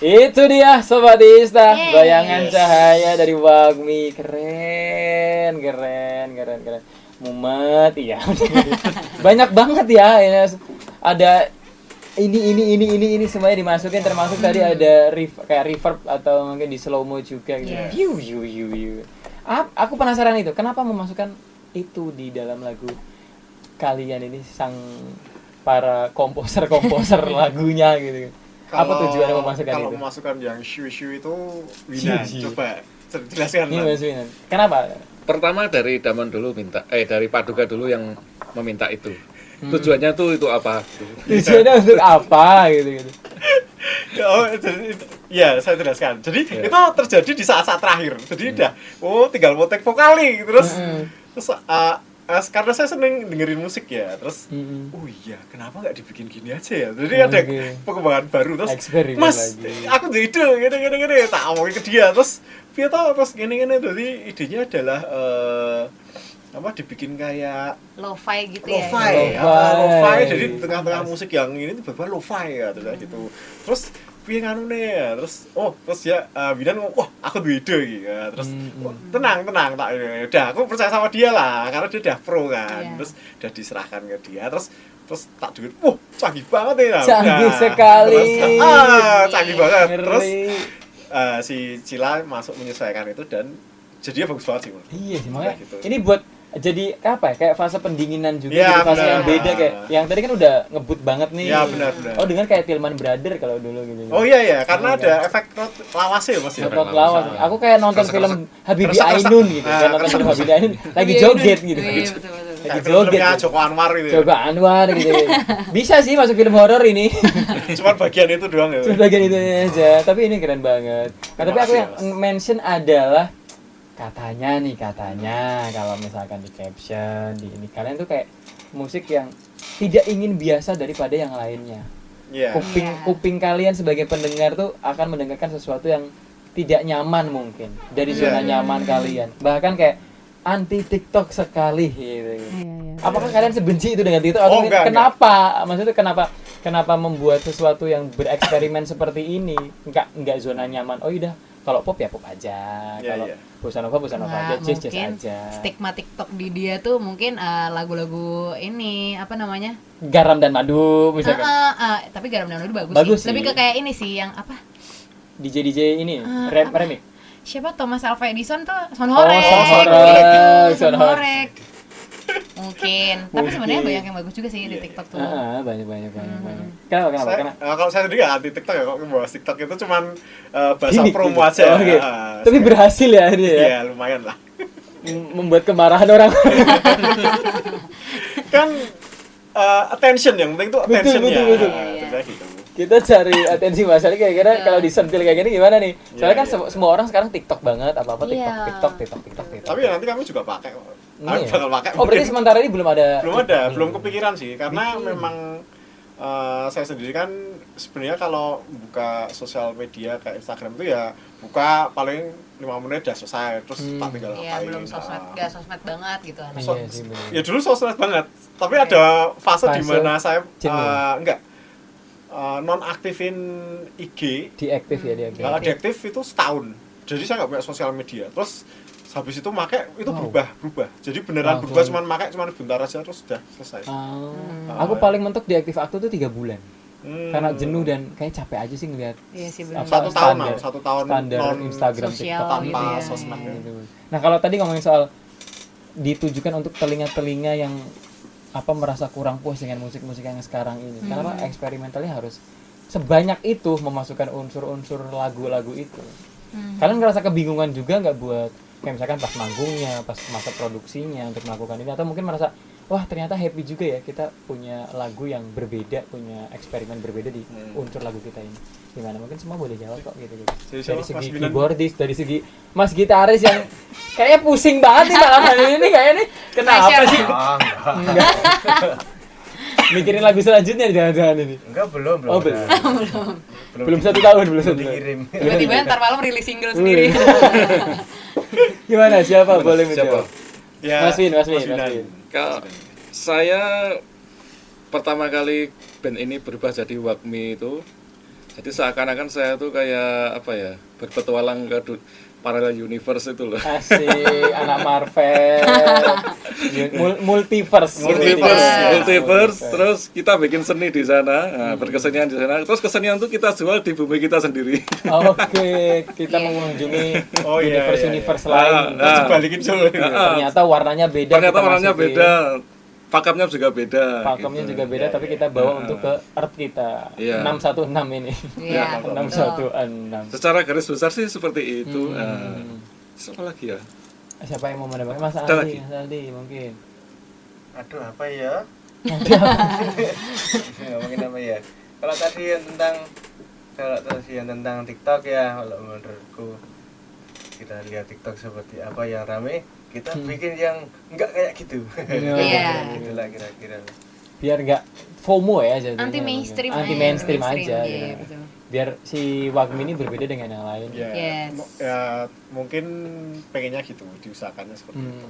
Itu dia Sobat Ista, Yeay. bayangan cahaya dari Wagmi. Keren. Mumet, iya. Banyak banget ya. Ini ada ini semuanya dimasukin, termasuk tadi ada kayak reverb atau mungkin di slow mo juga gitu. Yeah. View. Aku penasaran itu, kenapa memasukkan itu di dalam lagu kalian ini, sang para komposer lagunya gitu. Apa tujuannya memasukkan kalau itu? memasukkan yang shu itu Wina, coba jelaskan. Ini Lan. Mas Winan. Kenapa? Pertama dari Damon dulu dari Paduka dulu yang meminta itu. Tujuannya tuh itu apa? Tujuannya untuk apa gitu. Ya, saya jelaskan. Jadi itu terjadi di saat-saat terakhir. Jadi udah, tinggal mau take vokal nih. Terus karena saya seneng dengerin musik ya. Terus, oh iya, kenapa nggak dibikin gini aja ya? Jadi ada perkembangan baru. Terus, Eksperimen Mas, lagi. aku ada ide, gini. Tak omongin ke dia. Terus, dia tahu terus gini. Jadi idenya adalah dibikin kayak Lo-fi gitu lo-fi, ya. lo-fi. Jadi di tengah-tengah musik yang ini tiba-tiba lo-fi ya, terus gitu. Terus piye nganune ya, terus ya Bidan ngomong, wah aku duwe ide iki ya. Terus tenang tak udah aku percaya sama dia lah karena dia udah pro kan. Iya. Terus udah diserahkan ke dia, terus tak duit, wah canggih banget ya. Canggih Udah. sekali. Terus, canggih banget. Ngeri. Terus si Cila masuk menyesuaikan itu dan jadinya bagus banget sih, Mas. Iya sih, makanya Gitu. ini buat jadi apa ya, kayak fase pendinginan juga, Ya, jadi fase benar. yang beda kayak yang tadi kan udah ngebut banget nih. Ya, benar. Oh, dengan kayak Tillman Brother kalau dulu gitu. Oh iya karena ada efek lawase Mas ya. Nonton lawas. Aku kayak nonton film Habibie Resek-resek. Ainun gitu. Kayak nonton film Habibie Ainun lagi joget gitu. Iya, betul. Lagi Kayak joget. filmnya gitu. Joko Anwar gitu. ya. Joko Anwar gitu. Bisa sih masuk film horor ini. Cuman bagian itu doang ya. Cuma bagian itu aja. Tapi ini keren banget. Nah, tapi aku Makasih, yang Mas. mention adalah katanya kalau misalkan di caption di ini kalian tuh kayak musik yang tidak ingin biasa daripada yang lainnya. Iya. Kuping kalian sebagai pendengar tuh akan mendengarkan sesuatu yang tidak nyaman mungkin dari zona nyaman kalian. Bahkan kayak anti TikTok sekali gitu. Iya. Apakah kalian sebenci itu dengan TikTok atau enggak. kenapa? Maksudnya kenapa membuat sesuatu yang bereksperimen seperti ini? Enggak zona nyaman. Oh udah, kalau pop ya pop aja. Iya, Kalau iya. bossa nova aja, jazz mungkin aja. stigma TikTok di dia tuh mungkin lagu-lagu ini apa namanya? Garam dan madu misalkan. Tapi Garam dan Madu bagus, Bagus sih. Lebih sih. ke kayak ini sih yang apa? DJ ini apa? remix. Siapa Thomas Alva Edison tuh Oh, Sonhorek. Sonhorek. Sonhorek. Mungkin. Tapi sebenarnya banyak yang bagus juga sih di TikTok tuh. Banyak. Kenapa? Kalau saya sendiri nggak anti TikTok ya, kok bahas TikTok itu cuman bahasa Gimmick, promo gimmick. aja. Oh, oke. Tapi berhasil ya ini ya. Iya, lumayan lah. Membuat kemarahan orang. Kan attention yang penting tuh Betul, attentionnya. betul. Terus gitu. Kita cari atensi masalah kira-kira kalau disentil kayak gini gimana nih? Soalnya kan Iya. semua orang sekarang TikTok banget, apa-apa Iya. TikTok. Tapi ya nanti kami juga pakai kok. Kami Iya. bakal pakai. Oh, berarti mungkin. sementara ini belum ada. belum kepikiran sih karena memang saya sendiri kan sebenarnya kalau buka sosial media kayak Instagram itu ya buka paling 5 menit udah selesai terus tak tinggal Iya, ngapain. belum sosmed, gak sosmed banget gitu anak. Iya sih, bener. Ya dulu sosmed banget tapi ada fase di mana saya jenuh. nonaktifin IG. Diaktif ya dia. Kalau diaktif itu setahun jadi saya nggak punya sosial media terus habis itu make itu berubah jadi beneran Langsung. berubah cuman bentar aja terus sudah selesai. Aku paling mentok diaktif aktif tuh 3 bulan. Karena Hmm. jenuh dan kayak capek aja sih ngeliat Iya sih apa, benar. satu tahun standar non Instagram sosial TikTok tanpa gitu ya. sosmed ya. gitu. Nah kalau tadi ngomongin soal ditujukan untuk telinga-telinga yang apa merasa kurang puas dengan musik-musik yang sekarang ini. Kenapa eksperimentalnya harus sebanyak itu memasukkan unsur-unsur lagu-lagu itu? Kalian ngerasa kebingungan juga nggak buat kayak misalkan pas manggungnya, pas masa produksinya untuk melakukan ini atau mungkin merasa wah ternyata happy juga ya kita punya lagu yang berbeda, punya eksperimen berbeda di unsur lagu kita ini. Gimana? Mungkin semua boleh jawab kok gitu. Jadi Dari siapa? segi Mas Binan? keyboardis, dari segi Mas gitaris yang kayaknya pusing banget nih malam hari ini kayak ini. Kenapa Pressure. sih? Enggak. Mikirin lagu selanjutnya jangan-jangan ini. Enggak, belum. Oh, ada. Belum 1 tahun, belum 1 tahun. dikirim. Tiba-tiba ntar malam rilis single sendiri. Gimana? Siapa boleh menjawab? Ya, Mas Win. Binan. Kalau saya pertama kali band ini berubah jadi Wagmi itu Jadi seakan-akan saya tuh kayak apa ya, berpetualang ke parallel universe itu loh. Asik, anak Marvel. Multiverse. Terus kita bikin seni di sana, berkesenian di sana. Terus kesenian tuh kita jual di bumi kita sendiri. Oke, kita mengunjungi universe lain. Terus dibalikin dulu. Ternyata warnanya beda. Ternyata warnanya beda. Pakemnya juga beda. Pakemnya gitu. juga beda, tapi kita bawa untuk ke Earth kita. Iya. 616 ini. Iya. 616. Secara garis besar sih seperti itu. Siapa lagi ya? Siapa yang mau menambah? Mas Ada Aldi, lagi? Mas Aldi mungkin. Aduh, apa ya? Ngomongin apa ya? Kalau tadi yang tentang TikTok ya, kalau menurutku kita lihat TikTok seperti apa yang rame, kita bikin yang enggak kayak gitu. Iya. Itulah kira-kira. Biar nggak FOMO ya jadinya. Anti mainstream aja. Iya, Gitu. betul. Biar si Wagmi ini berbeda dengan yang lain. Ya, Yes. ya mungkin pengennya gitu, diusahakannya seperti itu.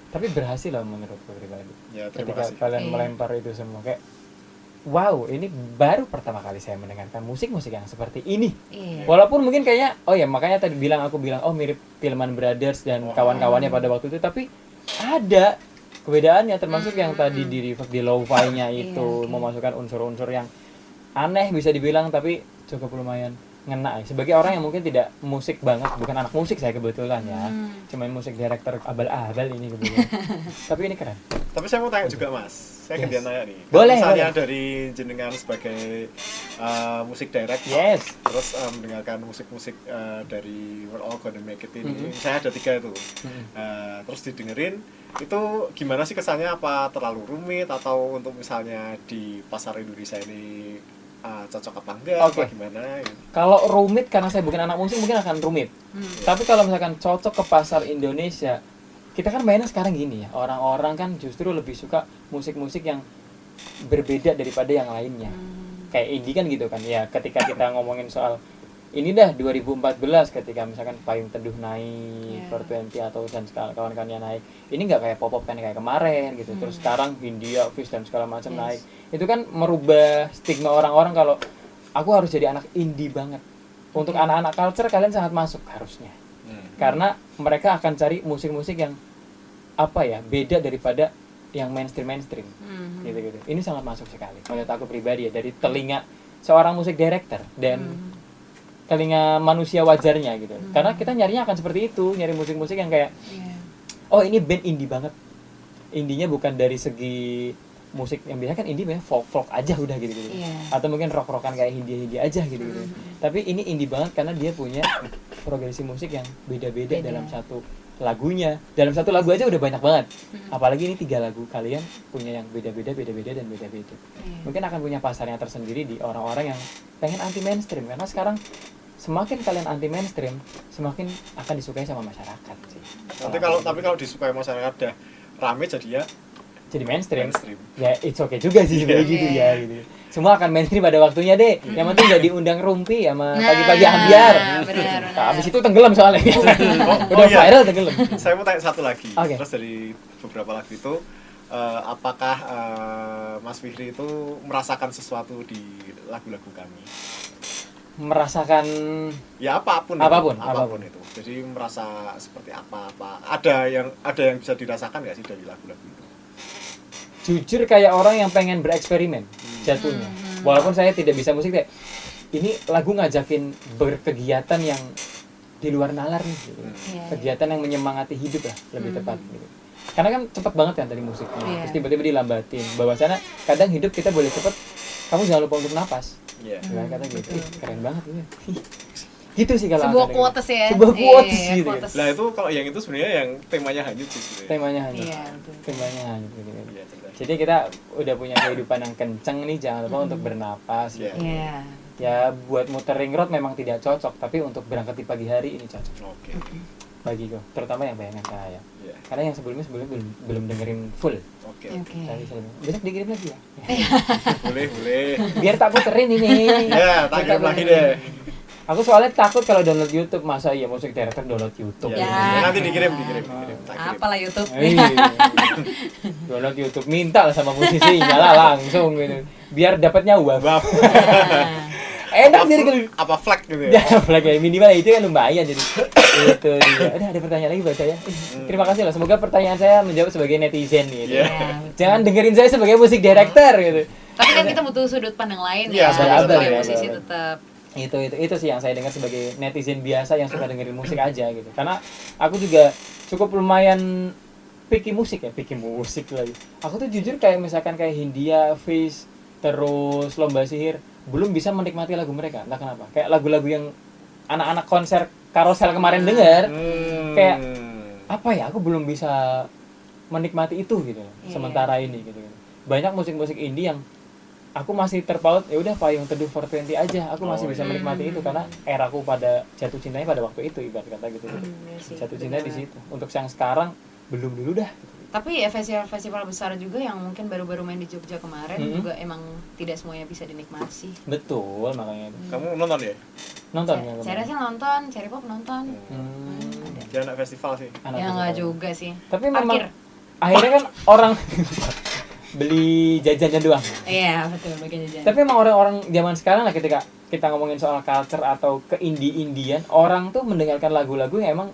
Tapi berhasil lah menurutku pribadi. Ya, terima Ketika kasih. kalian Iya. melempar itu semua kayak wow, ini baru pertama kali saya mendengarkan musik-musik yang seperti ini. Iya. Walaupun mungkin kayaknya makanya tadi aku bilang mirip Tillman Brothers dan kawan-kawannya pada waktu itu, tapi ada kebedaannya termasuk yang tadi di reverb di lo-fi-nya itu memasukkan unsur-unsur yang aneh bisa dibilang tapi cukup lumayan ngena ya. Sebagai orang yang mungkin tidak musik banget, bukan anak musik saya kebetulan ya. Cuman musik director abal-abal ini kebetulan. Tapi ini keren. Tapi saya mau tanya juga Mas, saya gantian nanya nih. Boleh, Misalnya boleh. dari jenengan sebagai musik director, Yes. terus mendengarkan musik-musik dari We're All Gonna Make It ini, saya ada 3 itu. Terus didengerin, itu gimana sih kesannya? Apa terlalu rumit atau untuk misalnya di pasar Indonesia ini cocok apa enggak? Oke. Apa gimana? Kalau rumit karena saya bukan anak musik mungkin akan rumit. Tapi kalau misalkan cocok ke pasar Indonesia, kita kan mainnya sekarang gini ya. Orang-orang kan justru lebih suka musik-musik yang berbeda daripada yang lainnya. Kayak indie kan gitu kan. Ya, ketika kita ngomongin soal ini dah 2014 ketika misalkan Payung Teduh naik, 420 atau dan kawan-kawannya naik. Ini nggak kayak pop-pop kan kayak kemarin gitu. Terus sekarang Hindia, Fish dan segala macam naik. Itu kan merubah stigma orang-orang kalau aku harus jadi anak indie banget. Untuk anak-anak culture kalian sangat masuk harusnya. Karena mereka akan cari musik-musik yang beda daripada yang mainstream gitu. Ini sangat masuk sekali menurut aku pribadi ya, dari telinga seorang musik director dan telinga manusia wajarnya gitu. Karena kita nyarinya akan seperti itu, nyari musik-musik yang kayak ini band indie banget. Indinya bukan dari segi musik yang biasa kan indie banyak folk aja udah gitu. Atau mungkin rock-rockan kayak Hindia aja gitu. Tapi ini indie banget karena dia punya progresi musik yang beda-beda dalam satu lagunya. Dalam satu lagu aja udah banyak banget. Apalagi ini 3 lagu, kalian punya yang beda-beda dan beda-beda. Mungkin akan punya pasarnya tersendiri di orang-orang yang pengen anti mainstream, karena sekarang semakin kalian anti mainstream, semakin akan disukai sama masyarakat sih. Tapi kalau disukai masyarakat udah rame jadi mainstream. mainstream. Ya it's okay juga sih sebenarnya gitu ya gitu. Semua akan mainstream pada waktunya deh. Yang penting nggak diundang Rumpi sama pagi-pagi ambiar. Benar. Habis itu tenggelam soalnya. Udah iya. viral tenggelam. Saya mau tanya satu lagi. Oke. Terus dari beberapa lagu itu, apakah Mas Fihri itu merasakan sesuatu di lagu-lagu kami? Merasakan Ya apapun itu. Jadi merasa seperti apa? Ada yang bisa dirasakan nggak sih dari lagu-lagu itu? jujur kayak orang yang pengen bereksperimen jatuhnya. Walaupun saya tidak bisa musik, kayak ini lagu ngajakin berkegiatan yang di luar nalar nih gitu. Kegiatan yang menyemangati hidup lah lebih tepat gitu. Karena kan cepet banget kan tadi musiknya. Terus tiba-tiba dilambatin bahwasanya kadang hidup kita boleh cepet, kamu jangan lupa untuk napas. Kata gitu. Keren banget ini. Gitu sih kalau sebuah quotes ya. Sebuah quotes gitu. Quotes. Nah itu kalau yang itu sebenarnya yang temanya hanyut sih sebenarnya. Temanya hanyut. Iya, betul. Temanya hanyut gitu. Iya, jelas. Jadi kita udah punya kehidupan yang kenceng nih, jangan lupa untuk bernapas. Iya. Iya. Ya buat muter ring road memang tidak cocok, tapi untuk berangkat di pagi hari ini cocok Oke. bagiku, terutama yang bayangan saya. Iya. Karena yang sebelumnya belum dengerin full. Oke. Oke. Besok dikirim lagi ya. Boleh. Biar tak puterin ini. Ya, tak kirim lagi deh. Aku soalnya takut kalau download YouTube, masa iya musik director download YouTube. Ya. Ya. Nanti dikirim. Tak kirim. Apalah YouTube. Download YouTube, minta lah sama musisinya lah langsung gitu. Biar dapatnya uang. enak jadi kalau apa flag gitu ya ya. flag ya minimal itu kan lumayan jadi itu dia. Ada pertanyaan lagi buat saya. Terima kasih lah. Semoga pertanyaan saya menjawab sebagai netizen gitu. Iya. Jangan dengerin saya sebagai musik director gitu. Tapi kan kita butuh sudut pandang lain Iya, ya, sabar, sebagai ya, musisi sabar. tetap. Itu sih yang saya dengar sebagai netizen biasa yang suka dengerin musik aja gitu. Karena aku juga cukup lumayan picky musik lagi. Aku tuh jujur kayak misalkan kayak Hindia, Fish, terus Lomba Sihir belum bisa menikmati lagu mereka. Entah kenapa. Kayak lagu-lagu yang anak-anak konser Carousel kemarin denger, kayak apa ya? Aku belum bisa menikmati itu gitu. Sementara ini gitu. Banyak musik-musik indie yang aku masih terpaut, ya udah Payung Teduh 420 aja. Aku masih bisa menikmati itu karena eraku pada jatuh cintanya pada waktu itu ibarat kata gitu. Iya sih, Jatuh cinta di benar. situ. Untuk yang sekarang belum dulu dah. Tapi ya festival-festival besar juga yang mungkin baru-baru main di Jogja kemarin juga emang tidak semuanya bisa dinikmati. Betul makanya itu. Kamu nonton ya? Nonton ya. Cherry sih nonton, Cherry Pop nonton. Dia anak festival sih. Anak Ya festival. enggak juga sih. Tapi Parkir. memang akhirnya kan orang beli jajannya doang. Iya, betul bagian jajan. Tapi emang orang-orang zaman sekarang lah ketika kita ngomongin soal culture atau ke indie-indian, orang tuh mendengarkan lagu-lagu yang emang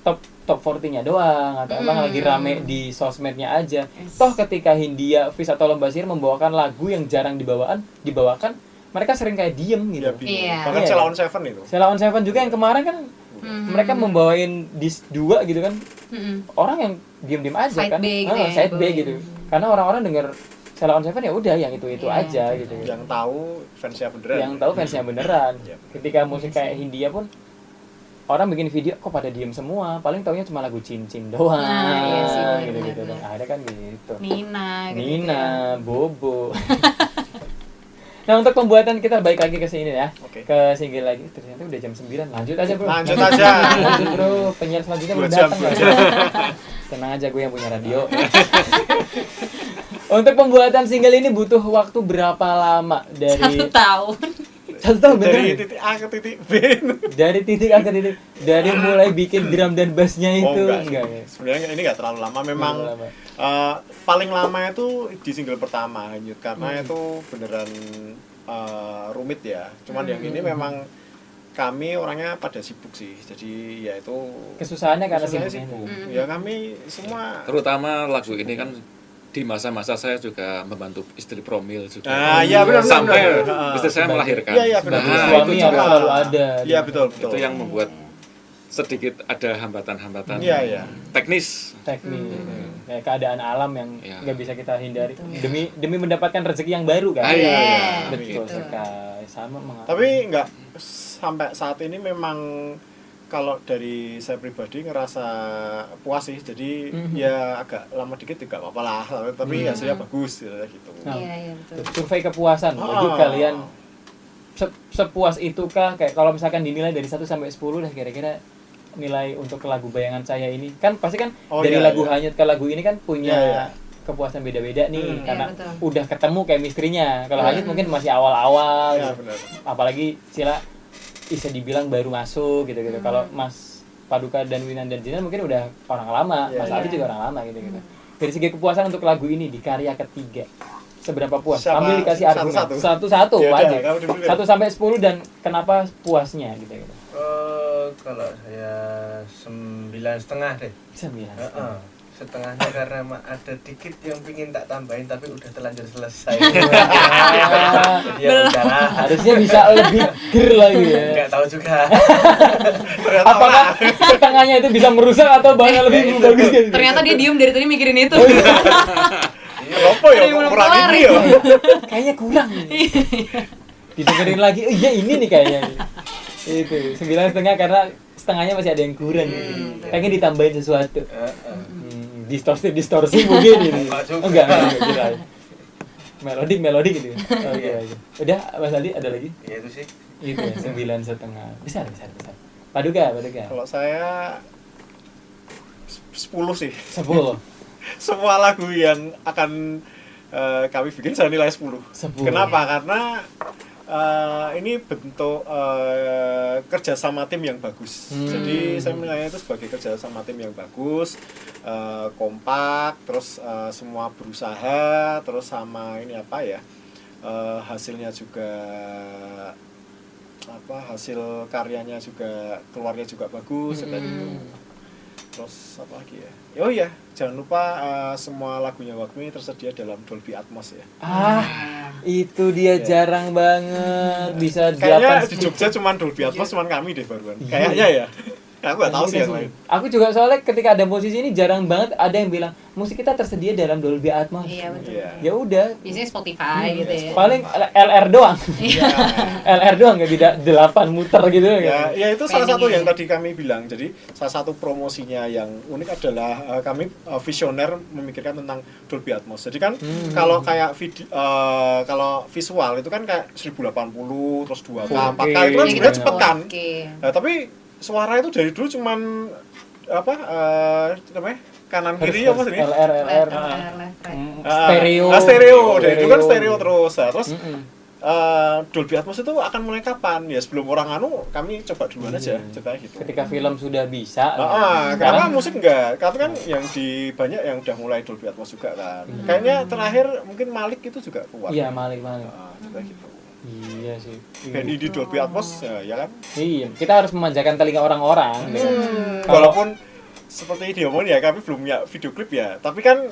top 40-nya doang atau emang lagi rame di sosmednya aja. Toh ketika Hindia, Fish atau Lomba Sihir membawakan lagu yang jarang dibawakan, mereka sering kayak diem gitu. Dia bingung. Iya. Bahkan Iya. Sheila on Seven itu. Sheila on Seven juga yang kemarin kan mereka membawain disc 2 gitu kan. Orang yang diem-diem aja Side kan. B gitu ya, Side B dibawain. gitu. Karena orang-orang denger Sheila on Seven ya udah yang itu Iya. aja gitu. Yang tahu fansnya beneran. Yang tahu fansnya beneran. Iya. Ketika musik kayak Hindia pun orang bikin video kok pada diem semua, paling taunya cuma lagu cincin doang. Nah, iya sih, bener, gitu-gitu. bener. Ada kan gitu. Nina gitu. Nina, Bobo. Nah, untuk pembuatan kita balik lagi ke sini ya. Oke. Ke single lagi. Ternyata udah jam 9. Lanjut aja, Bro. Lanjut aja. Lanjut, Bro. Penyiar selanjutnya belum 2 jam, datang. 2 ya. jam. Tenang aja, gue yang punya radio. Untuk pembuatan single ini butuh waktu berapa lama dari 1 tahun. 1 tahun Dari bener? titik A ke titik B. Dari titik A ke titik, dari mulai bikin drum dan bassnya itu Oh, enggak. enggak ya? Sebenarnya ini enggak terlalu lama. Memang Terlalu lama. paling lama itu di single pertama lanjut karena itu beneran rumit ya. Cuman yang ini memang kami orangnya pada sibuk sih. Jadi ya itu Kesusahannya karena kesusahannya sibuk. Ya kami semua Terutama lagu ini kan di masa-masa saya juga membantu istri promil juga. iya benar Sampai benar. istri saya melahirkan. Iya, iya, benar. Nah, Suami itu harus juga selalu ada. Iya betul betul. itu yang membuat sedikit ada hambatan-hambatan Iya, iya. teknis. Teknik, kayak keadaan alam yang Iya. nggak bisa kita hindari demi mendapatkan rezeki yang baru kan. Ah, iya, iya. Betul Gitu. sekali, sama Tapi enggak sampai saat ini memang kalau dari saya pribadi ngerasa puas sih. Jadi ya agak lama dikit juga apa-apa lah. Tapi hasilnya bagus gitu. Nah, Iya, iya betul. survei kepuasan bagi kalian sepuas itukah kayak kalau misalkan dinilai dari 1 sampai 10 dah kira-kira nilai untuk lagu Bayangan Saya ini kan pasti kan Oh, dari iya, lagu iya. Hanyut ke lagu ini kan punya Iya, iya. kepuasan beda-beda nih karena Iya, betul. udah ketemu chemistry-nya. Kalau Hanyut mungkin masih awal-awal Ya gitu. benar. Apalagi Sila bisa dibilang baru masuk gitu-gitu. Kalau Mas Paduka dan Winan dan Jinan mungkin udah orang lama, Iya, Mas iya. Ali juga orang lama gitu-gitu. Dari segi kepuasan untuk lagu ini di karya ketiga seberapa puas? Siapa? Ambil dikasih argumen. Satu-satu? Satu-satu Ya udah, wajib. kamu dulu deh. 1 sampai 10 dan kenapa puasnya gitu. Kalau saya 9,5 deh. 9. Heeh. Setengahnya karena ada dikit yang pingin tak tambahin tapi udah terlanjur selesai. Jadi ya udahlah. Harusnya bisa lebih ger lagi ya. Enggak tahu juga. Ternyata Apakah setengahnya itu bisa merusak atau bahkan lebih bagus gitu? Ternyata dia diem dari tadi mikirin itu. apa ya Belum kok kurang kelar ini ya. ya? Kayaknya kurang nih. Didengerin lagi, oh iya ini nih kayaknya. Itu 9,5 karena setengahnya masih ada yang kurang. Pengen ditambahin sesuatu. Distorsi mungkin ini. Enggak juga. Enggak kira. Melodi gitu. Oke. Udah Mas Aldi ada lagi? Ya itu sih. Itu ya 9,5. Besar. Paduka. Kalau saya 10 sih. 10. Semua lagu yang akan kami bikin saya nilai 10. 10. Kenapa? Karena ini bentuk kerja sama tim yang bagus. Jadi saya menilainya itu sebagai kerja sama tim yang bagus, kompak, terus semua berusaha, terus sama ini apa ya, hasilnya juga hasil karyanya juga keluarnya juga bagus kayak gitu. Terus apa lagi ya? Oh iya, jangan lupa semua lagunya Wakmi tersedia dalam Dolby Atmos ya. Itu dia jarang banget bisa Kayaknya 8 di Jogja cuman Dolby Atmos cuman kami deh baruan. Kayaknya ya. Aku nggak tahu sih yang lain. Aku juga soalnya ketika ada musisi ini jarang banget ada yang bilang musik kita tersedia dalam Dolby Atmos. Iya betul. Iya. Ya udah, Biasanya Spotify gitu ya. paling LR doang. LR doang nggak tidak 8 muter gitu Ya itu salah Pending satu ya. yang tadi kami bilang. Jadi salah satu promosinya yang unik adalah kami visioner memikirkan tentang Dolby Atmos. Jadi kan kalau kayak video, kalau visual itu kan kayak 1080 terus 2K, 4K itu kan Jadi kita sebenarnya cepet kan. Oke. Nah, tapi suara itu dari dulu cuman apa namanya kanan kiri apa sih? LR. Left, Stereo. Stereo. Dari dulu kan stereo terus. Nah, terus Mm-mm. Dolby Atmos itu akan mulai kapan? Ya sebelum orang kami coba duluan aja ceritanya gitu. Ketika film sudah bisa. Karena musik enggak, tapi kan yang di banyak yang udah mulai Dolby Atmos juga kan. Kayaknya terakhir mungkin Malik itu juga keluar. Iya, Malik. Coba gitu. Iya sih. Band di Dolby Atmos ya kan. Iya, kita harus memanjakan telinga orang-orang. Walaupun seperti Diamond ya, kami belum punya video klip ya. Tapi kan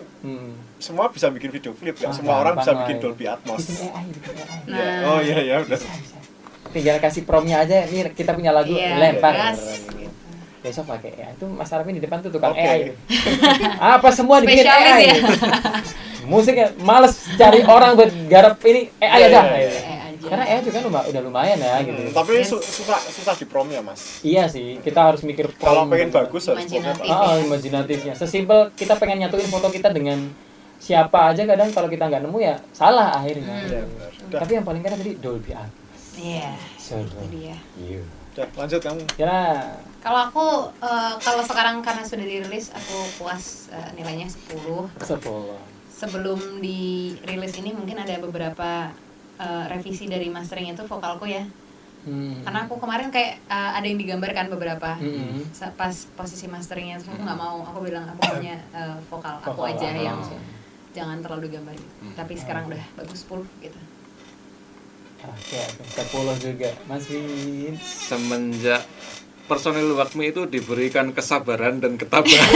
semua bisa bikin video klip ya. Semua orang bisa bikin Dolby Atmos. Bikin AI. Ya. Oh iya udah. Tinggal kasih promnya aja. Nih kita punya lagu, Iya, lempar. gas. Besok pakai AI. Itu Mas Arvin di depan tuh tukang Oke. AI. Apa semua dibikin Spesialis AI. ya. Musiknya males cari orang buat garap ini AI aja. Iya. aja. Karena AI juga udah lumayan ya gitu. Tapi Yes. susah di prom ya mas. Iya sih, kita harus mikir Kalau prom. pengen bagus harus Imajinatif. promnya. Imajinatifnya. Sesimpel kita pengen nyatuin foto kita dengan siapa aja, kadang kalau kita nggak nemu ya salah akhirnya. Iya benar. Udah, Tapi yang paling keren tadi Dolby Atmos. Iya. Seru. Itu dia. udah lanjut kamu. Ya, Kalau aku kalau sekarang karena sudah dirilis aku puas nilainya 10. 10. Sebelum dirilis ini mungkin ada beberapa revisi dari mastering itu vokalku ya. Karena aku kemarin kayak ada yang digambarkan beberapa pas posisi masteringnya, terus aku nggak mau, aku bilang aku maunya vokal aku Vokal, aja yang ah. jangan terlalu digambarin. Tapi sekarang udah bagus 10 gitu. Oke, 10 juga. Mas Win. Semenjak personil Wakmi itu diberikan kesabaran dan ketabahan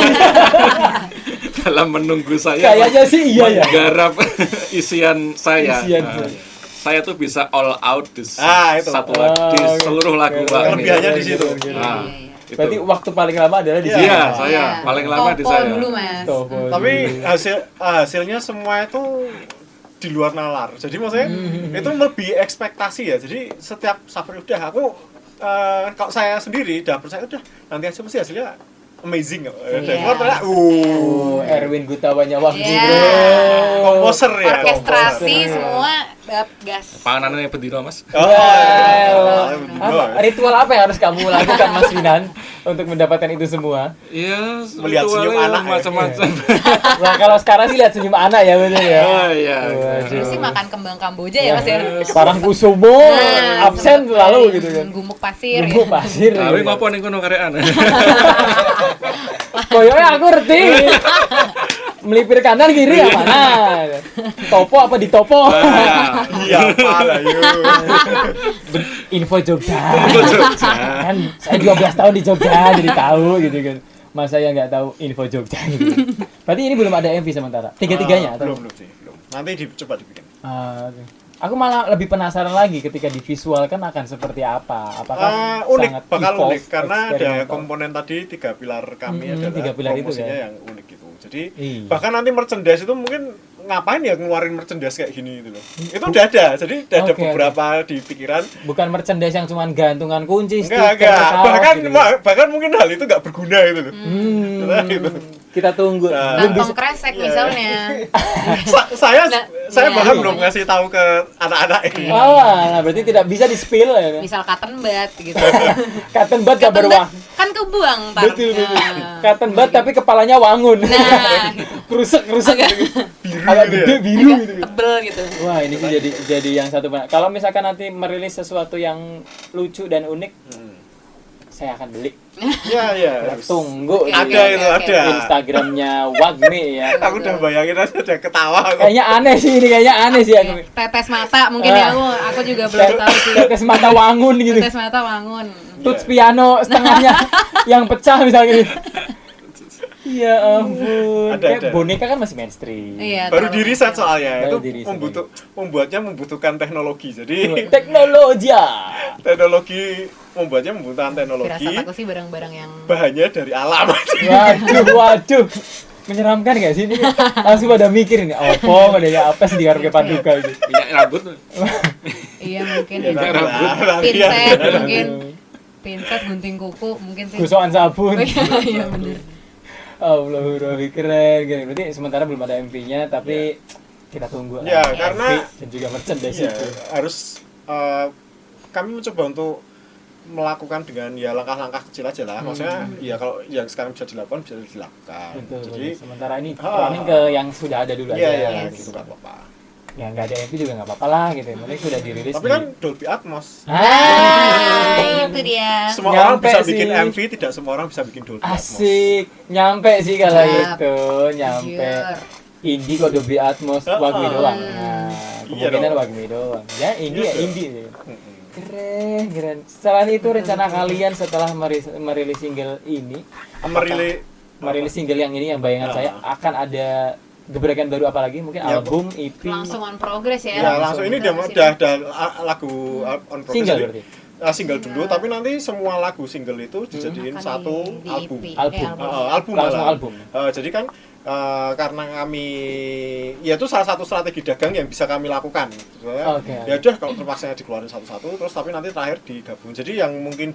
dalam menunggu saya Kayaknya sih iya ya. menggarap isian saya. Isian Nah, saya. saya tuh bisa all out di itu. satu lagu, di Oh, seluruh lagu oke. Wakmi. Kelebihannya di situ. Nah, Iya. itu. Berarti waktu paling lama adalah di Iya. sini. Iya, saya paling lama di Topo saya. dulu mas. Topo Tapi dulu. hasilnya semua itu di luar nalar. Jadi maksudnya itu lebih ekspektasi ya. Jadi setiap safari udah aku kalau saya sendiri udah percaya udah nanti aja pasti hasilnya amazing kok. Dan Iya. keluar ternyata Oh, Erwin Gutawanya Wakmi, Iya. bro. komposer ya. Orkestrasi komposer. semua gas. Panganannya bendera, Mas. Apa, ritual apa yang harus kamu lakukan Mas Winan untuk mendapatkan itu semua? Iya, Melihat senyum ritualnya anak ya. macam-macam. Nah, kalau sekarang sih lihat senyum anak ya betul ya. Oh iya. Waduh. Terus sih makan kembang Kamboja ya mas ya. Parangkusumo Nah, absen sempet selalu dari gitu kan. Gumuk pasir. Gumuk pasir. Tapi gitu. ngopo ning kono karekan. Koyoke aku ngerti. Melipir kanan kiri yang mana? Topo apa di topo? Iya, parah yuk. Info Jogja. Kan saya 12 tahun di Jogja jadi tahu gitu kan. Masa yang nggak tahu info Jogja gitu. Berarti ini belum ada MV sementara. Tiga-tiganya atau? Belum sih, belum. Nanti coba dibikin. Oke. Aku malah lebih penasaran lagi ketika divisualkan akan seperti apa. Apakah Unik, sangat bakal evolve, unik karena ada eksperimental? komponen tadi 3 pilar kami adalah 3 pilar itu promosinya kan? yang unik gitu. Jadi Iya. bahkan nanti merchandise itu mungkin ngapain ya ngeluarin merchandise kayak gini gitu loh. Itu udah ada. Jadi udah ada Oke, beberapa di pikiran. Bukan merchandise yang cuman gantungan kunci, Enggak. kaos, Bahkan gitu. bahkan mungkin hal itu nggak berguna gitu loh. Hmm, Gitu. kita tunggu. Nah. Belum Kantong bisa. kresek Iya. misalnya. saya Nah, bahkan iya. belum ngasih tahu ke anak-anak ini. Oh, nah berarti tidak bisa di-spill ya. Misal cotton bud gitu. Cotton bud gak Cotton bud berwah. kan kebuang ntar. Betul. Nah. Cotton bud tapi kepalanya wangun. Nah, Krusek agak, agak gitu ya. gede biru agak gitu. tebel gitu. Wah, ini sih jadi yang satu banget. Kalau misalkan nanti merilis sesuatu yang lucu dan unik, saya akan beli. Iya, harus. Tunggu Oke, Ada oke, itu, oke. ada. Instagramnya Wagmi ya. Aku udah bayangin aja udah ketawa aku. Kayaknya aneh sih ini, kayaknya aneh sih aku. Tetes mata mungkin ya, aku juga belum tahu sih. Tetes mata wangun gitu. Tetes mata wangun. Tuts piano setengahnya yang pecah misalnya gitu. Ya ampun. Kayak Ada. boneka kan masih mainstream. Iya. Baru tahu. di riset soalnya Baru itu di riset, membuatnya membutuhkan teknologi. Jadi Teknologi. membuatnya membutuhkan teknologi. Firasat aku sih barang-barang yang Bahannya dari alam. Waduh. Menyeramkan gak sih ini? Langsung pada mikir ini, opo padanya apa sih di karpe paduka gitu. Minyak rambut. iya mungkin Ya, ya. rambut. Pinset mungkin. Pinset gunting kuku mungkin sih. Gusokan sabun. Iya bener. Allahumma keren. Berarti sementara belum ada MV-nya tapi kita tunggu Ya, lah. karena- MV dan juga merchandise Ya, itu. harus kami mencoba untuk melakukan dengan ya langkah-langkah kecil aja lah. Maksudnya ya kalau yang sekarang bisa dilakukan bisa dilakukan. Betul, Jadi betul. Sementara ini Ah. running ke yang sudah ada dulu iya aja. ya Yes. gitu nggak apa-apa. Ya nggak ada MV juga nggak apa-apa lah gitu. Mungkin sudah dirilis. Tapi kan Dolby Atmos. Hai, itu dia. Semua orang Nyampe bisa sih. bikin MV, tidak semua orang bisa bikin Dolby Atmos. Asik, nyampe sih kalau Mantap. itu, nyampe. Jujur. Indie kok Dolby Atmos, Wagmi doang. Nah, Iya kemungkinan dong. Wagmi doang. Ya indie ya Iya dong. indie. Mm-mm. Keren. Selain itu rencana kalian setelah merilis single ini, merilis single yang ini yang bayangan Ah. saya akan ada gebrakan baru apa lagi? Mungkin Ya, album, EP, Langsung on progress ya. Ya langsung ini udah lagu on progress. single Jadi, berarti. single dulu, tapi nanti semua lagu single itu dijadiin Akan satu di album. EP. Album. Album Langsung malah. album. Jadi kan karena kami ya itu salah satu strategi dagang yang bisa kami lakukan. Sebenarnya, Oke. ya udah kalau terpaksa dikeluarin satu-satu terus tapi nanti terakhir digabung. Jadi yang mungkin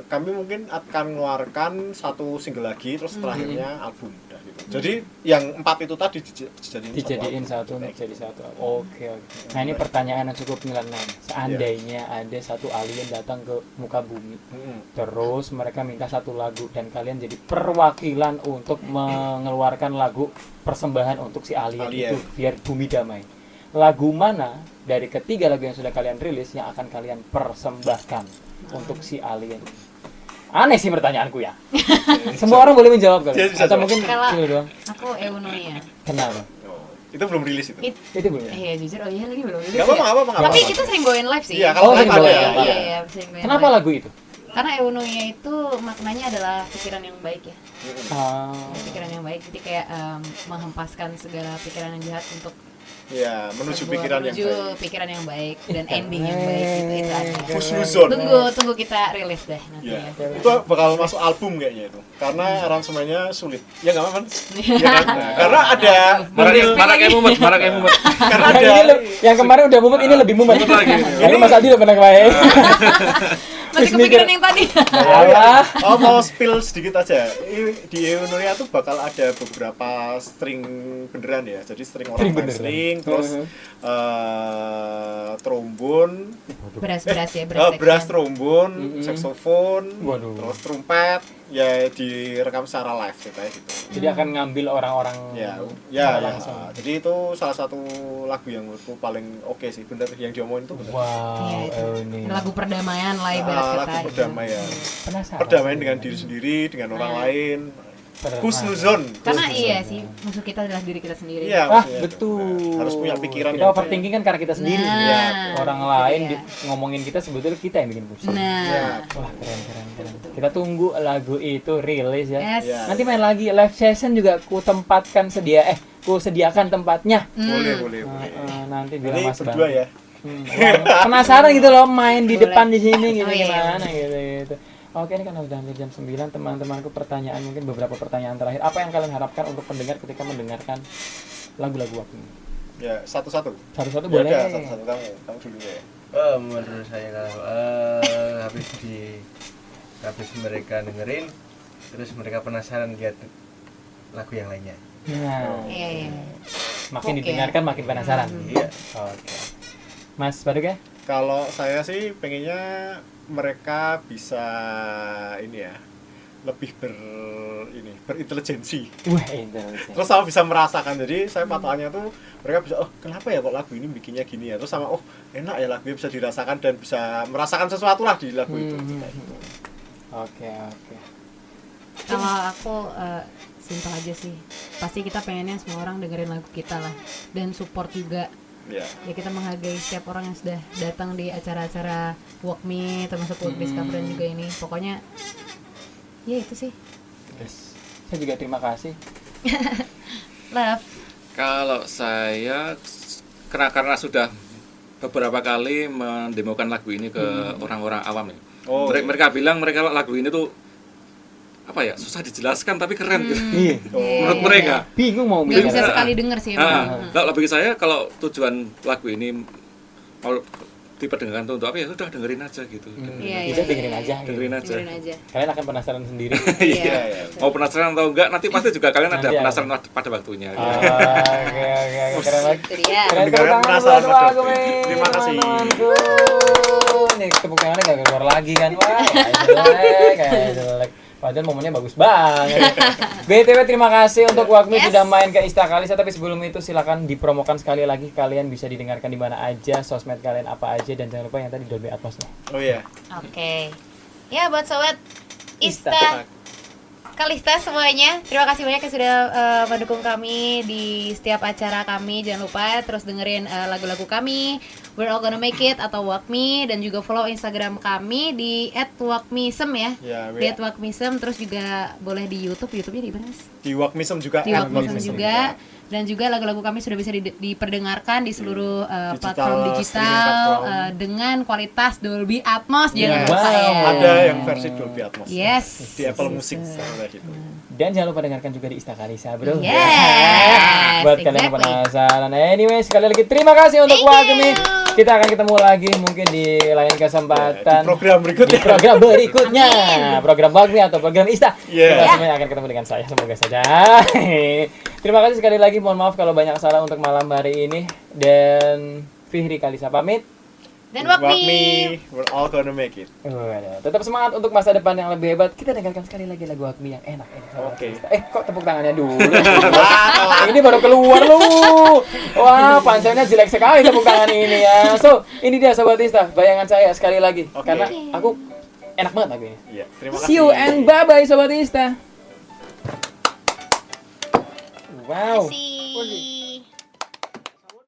kami mungkin akan mengeluarkan satu single lagi terus terakhirnya album udah gitu. Jadi yang 4 itu tadi Dijadiin satu untuk jadi satu. Oke. Nah ini pertanyaan yang cukup nyeleneh. Seandainya ada satu alien datang ke muka bumi, terus mereka minta satu lagu dan kalian jadi perwakilan untuk mengeluarkan lagu persembahan untuk si alien itu biar bumi damai. Lagu mana dari ketiga lagu yang sudah kalian rilis yang akan kalian persembahkan untuk si alien? Aneh sih pertanyaanku ya. Semua orang boleh menjawab kan? Bisa Atau jawab. mungkin Kalau- Cil doang. Aku Eunoia. Kenapa? Itu belum rilis itu. Itu belum ya? Iya jujur, oh iya lagi belum rilis Enggak apa-apa, ya. enggak apa-apa. Tapi kita sering goin live sih. Iya, kalau Oh, live sering ada bawa ya. ya. Iya, sering goin Kenapa live. lagu itu? Karena Eunoia itu maknanya adalah pikiran yang baik ya. Pikiran yang baik, jadi kayak menghempaskan segala pikiran yang jahat untuk Ya, menuju sebuah- pikiran yang menuju baik. pikiran yang baik dan ending yang baik gitu itu aja. Husnuzon. Tunggu kita rilis deh nanti Ya, ya. itu bakal masuk album kayaknya itu. Karena aransemennya sulit. Ya enggak apa-apa. Ya, kan? Nah, karena ada Marah kayak mumet. karena Nah, ada ini yang kemarin udah mumet, ini lebih mumet. Ini Mas Aldi udah pernah wae. Masih kepikiran yang tadi. Alah. Oh, mau spill sedikit aja. Di Eunoria tuh bakal ada beberapa string beneran ya. Jadi string orang String main beneran. string, terus trombon, Beras-beras ya, brass section. trombon, Mm-mm. saxophone, Waduh. terus trompet, ya direkam secara live kayak gitu. Jadi akan ngambil orang-orang Ya, secara ya. langsung. Jadi itu salah satu lagu yang menurutku paling oke sih, bener yang diomongin itu bener. Wow, Iya, itu. ini. Lagu perdamaian lah ibarat kata. Lagu gitu. perdamaian. Penasaran. Perdamaian dengan diri sendiri, dengan orang lain. Husnuzon. Karena iya sih, musuh kita adalah diri kita sendiri. Iya, Ah, maksudnya betul. itu. Nah, harus punya pikiran Kita yang overthinking kan karena kita sendiri. Nah, Ya, orang itu lain dia. ngomongin kita sebetulnya kita yang bikin pusing. Nah, Wah, keren. Kita tunggu lagu itu rilis ya. yes. Ya. Nanti main lagi live session juga ku sediakan tempatnya. boleh. Nanti bila Ini Mas berdua Bang. ya. Wah, penasaran gitu loh main di Boleh. depan di sini gitu Oh, iya. gimana gitu. Oke, ini kan udah hampir jam 9, teman-temanku pertanyaan mungkin beberapa pertanyaan terakhir. Apa yang kalian harapkan untuk pendengar ketika mendengarkan lagu-lagu Wagmi? Ya, satu-satu. Satu-satu Ya boleh. udah, satu-satu kamu dulu ya. Menurut saya kalau habis mereka dengerin terus mereka penasaran lihat lagu yang lainnya. Nah, Iya. makin Oke. didengarkan makin penasaran. Iya. Oke. Mas Baduk ya? Kalau saya sih pengennya mereka bisa ini ya, lebih berintelijensi. Wah, intelijen. Terus sama bisa merasakan, jadi saya patokannya tuh mereka bisa, oh kenapa ya kok lagu ini bikinnya gini ya, terus sama oh enak ya lagunya bisa dirasakan dan bisa merasakan sesuatu lah di lagu itu. Kayak gitu. Oke. Kalau aku simpel aja sih, pasti kita pengennya semua orang dengerin lagu kita lah dan support juga. Ya. Ya kita menghargai setiap orang yang sudah datang di acara-acara Walk Me, termasuk Walk Discovery juga ini. Pokoknya ya itu sih. Yes. Saya juga terima kasih. Love. Kalau saya karena sudah beberapa kali mendemokan lagu ini ke orang-orang awam ya. Oh, Mereka bilang lagu ini tuh apa ya, susah dijelaskan tapi keren gitu. Iya. Menurut mereka. Bingung mau Gak bisa sekali denger sih emang. Nah, bagi saya kalau tujuan lagu ini mau diperdengarkan tuh untuk apa ya, sudah dengerin aja gitu. Iya. Bisa dengerin aja. Gitu. Dengerin aja. Dengerin aja. Kalian akan penasaran sendiri. Iya. Mau penasaran atau enggak, nanti pasti juga kalian ada Nanti penasaran pada waktunya. Oke. Keren banget. Itu dia. Keren, tepuk Dengerin tangan penasaran buat pada Walk Me, waktunya. Terima kasih. teman-temanku. Nih tepuk tangannya gak keluar lagi kan. Wah, kayak jelek. Padahal momennya bagus banget. BTW terima kasih untuk Walk Me sudah main ke Ista Kalisa. Tapi sebelum itu silakan dipromokan sekali lagi. Kalian bisa didengarkan di mana aja, sosmed kalian apa aja, dan jangan lupa yang tadi Dolby Atmos-nya. Oh iya. Oke. Ya buat sobat Ista Kalista semuanya, terima kasih banyak yang sudah mendukung kami di setiap acara kami. Jangan lupa terus dengerin lagu-lagu kami, We're All Gonna Make It atau Walk Me, dan juga follow Instagram kami di @walkmisem ya. Di @walkmisem, terus juga boleh di YouTube-nya di mana, Mas? Di Walkmisem juga. Di Walkmisem juga. Dan juga lagu-lagu kami sudah bisa diperdengarkan di seluruh platform digital dengan kualitas Dolby Atmos. Jangan lupa ya. Ada yang versi Dolby Atmos. Yes. Di Apple Music sama gitu. Dan jangan lupa dengarkan juga di Ista Kalisa, bro. Yes, Buat kalian yang exactly. penasaran. Anyway, sekali lagi terima kasih untuk Walk Me. Kita akan ketemu lagi mungkin di lain kesempatan. Di program berikutnya. Di program berikutnya. Program Walk Me atau program Ista. Yeah. Kita semuanya akan ketemu dengan saya, semoga saja. Terima kasih sekali lagi. Mohon maaf kalau banyak salah untuk malam hari ini. Dan Fihri Kalisa pamit. Dan Walk Walk Me. Me, we're all gonna make it. Waduh, tetap semangat untuk masa depan yang lebih hebat. Kita dengarkan sekali lagi lagu Walk Me yang enak ini. Oke. Kok tepuk tangannya dulu? Ini baru keluar lu. Wah, panselnya jelek sekali tepuk tangan ini ya. So, ini dia Sobat Ista, bayangan saya sekali lagi. Oke. Karena aku enak banget lagu ini. Iya, terima kasih. See you and bye-bye Sobat Ista. Wow. See.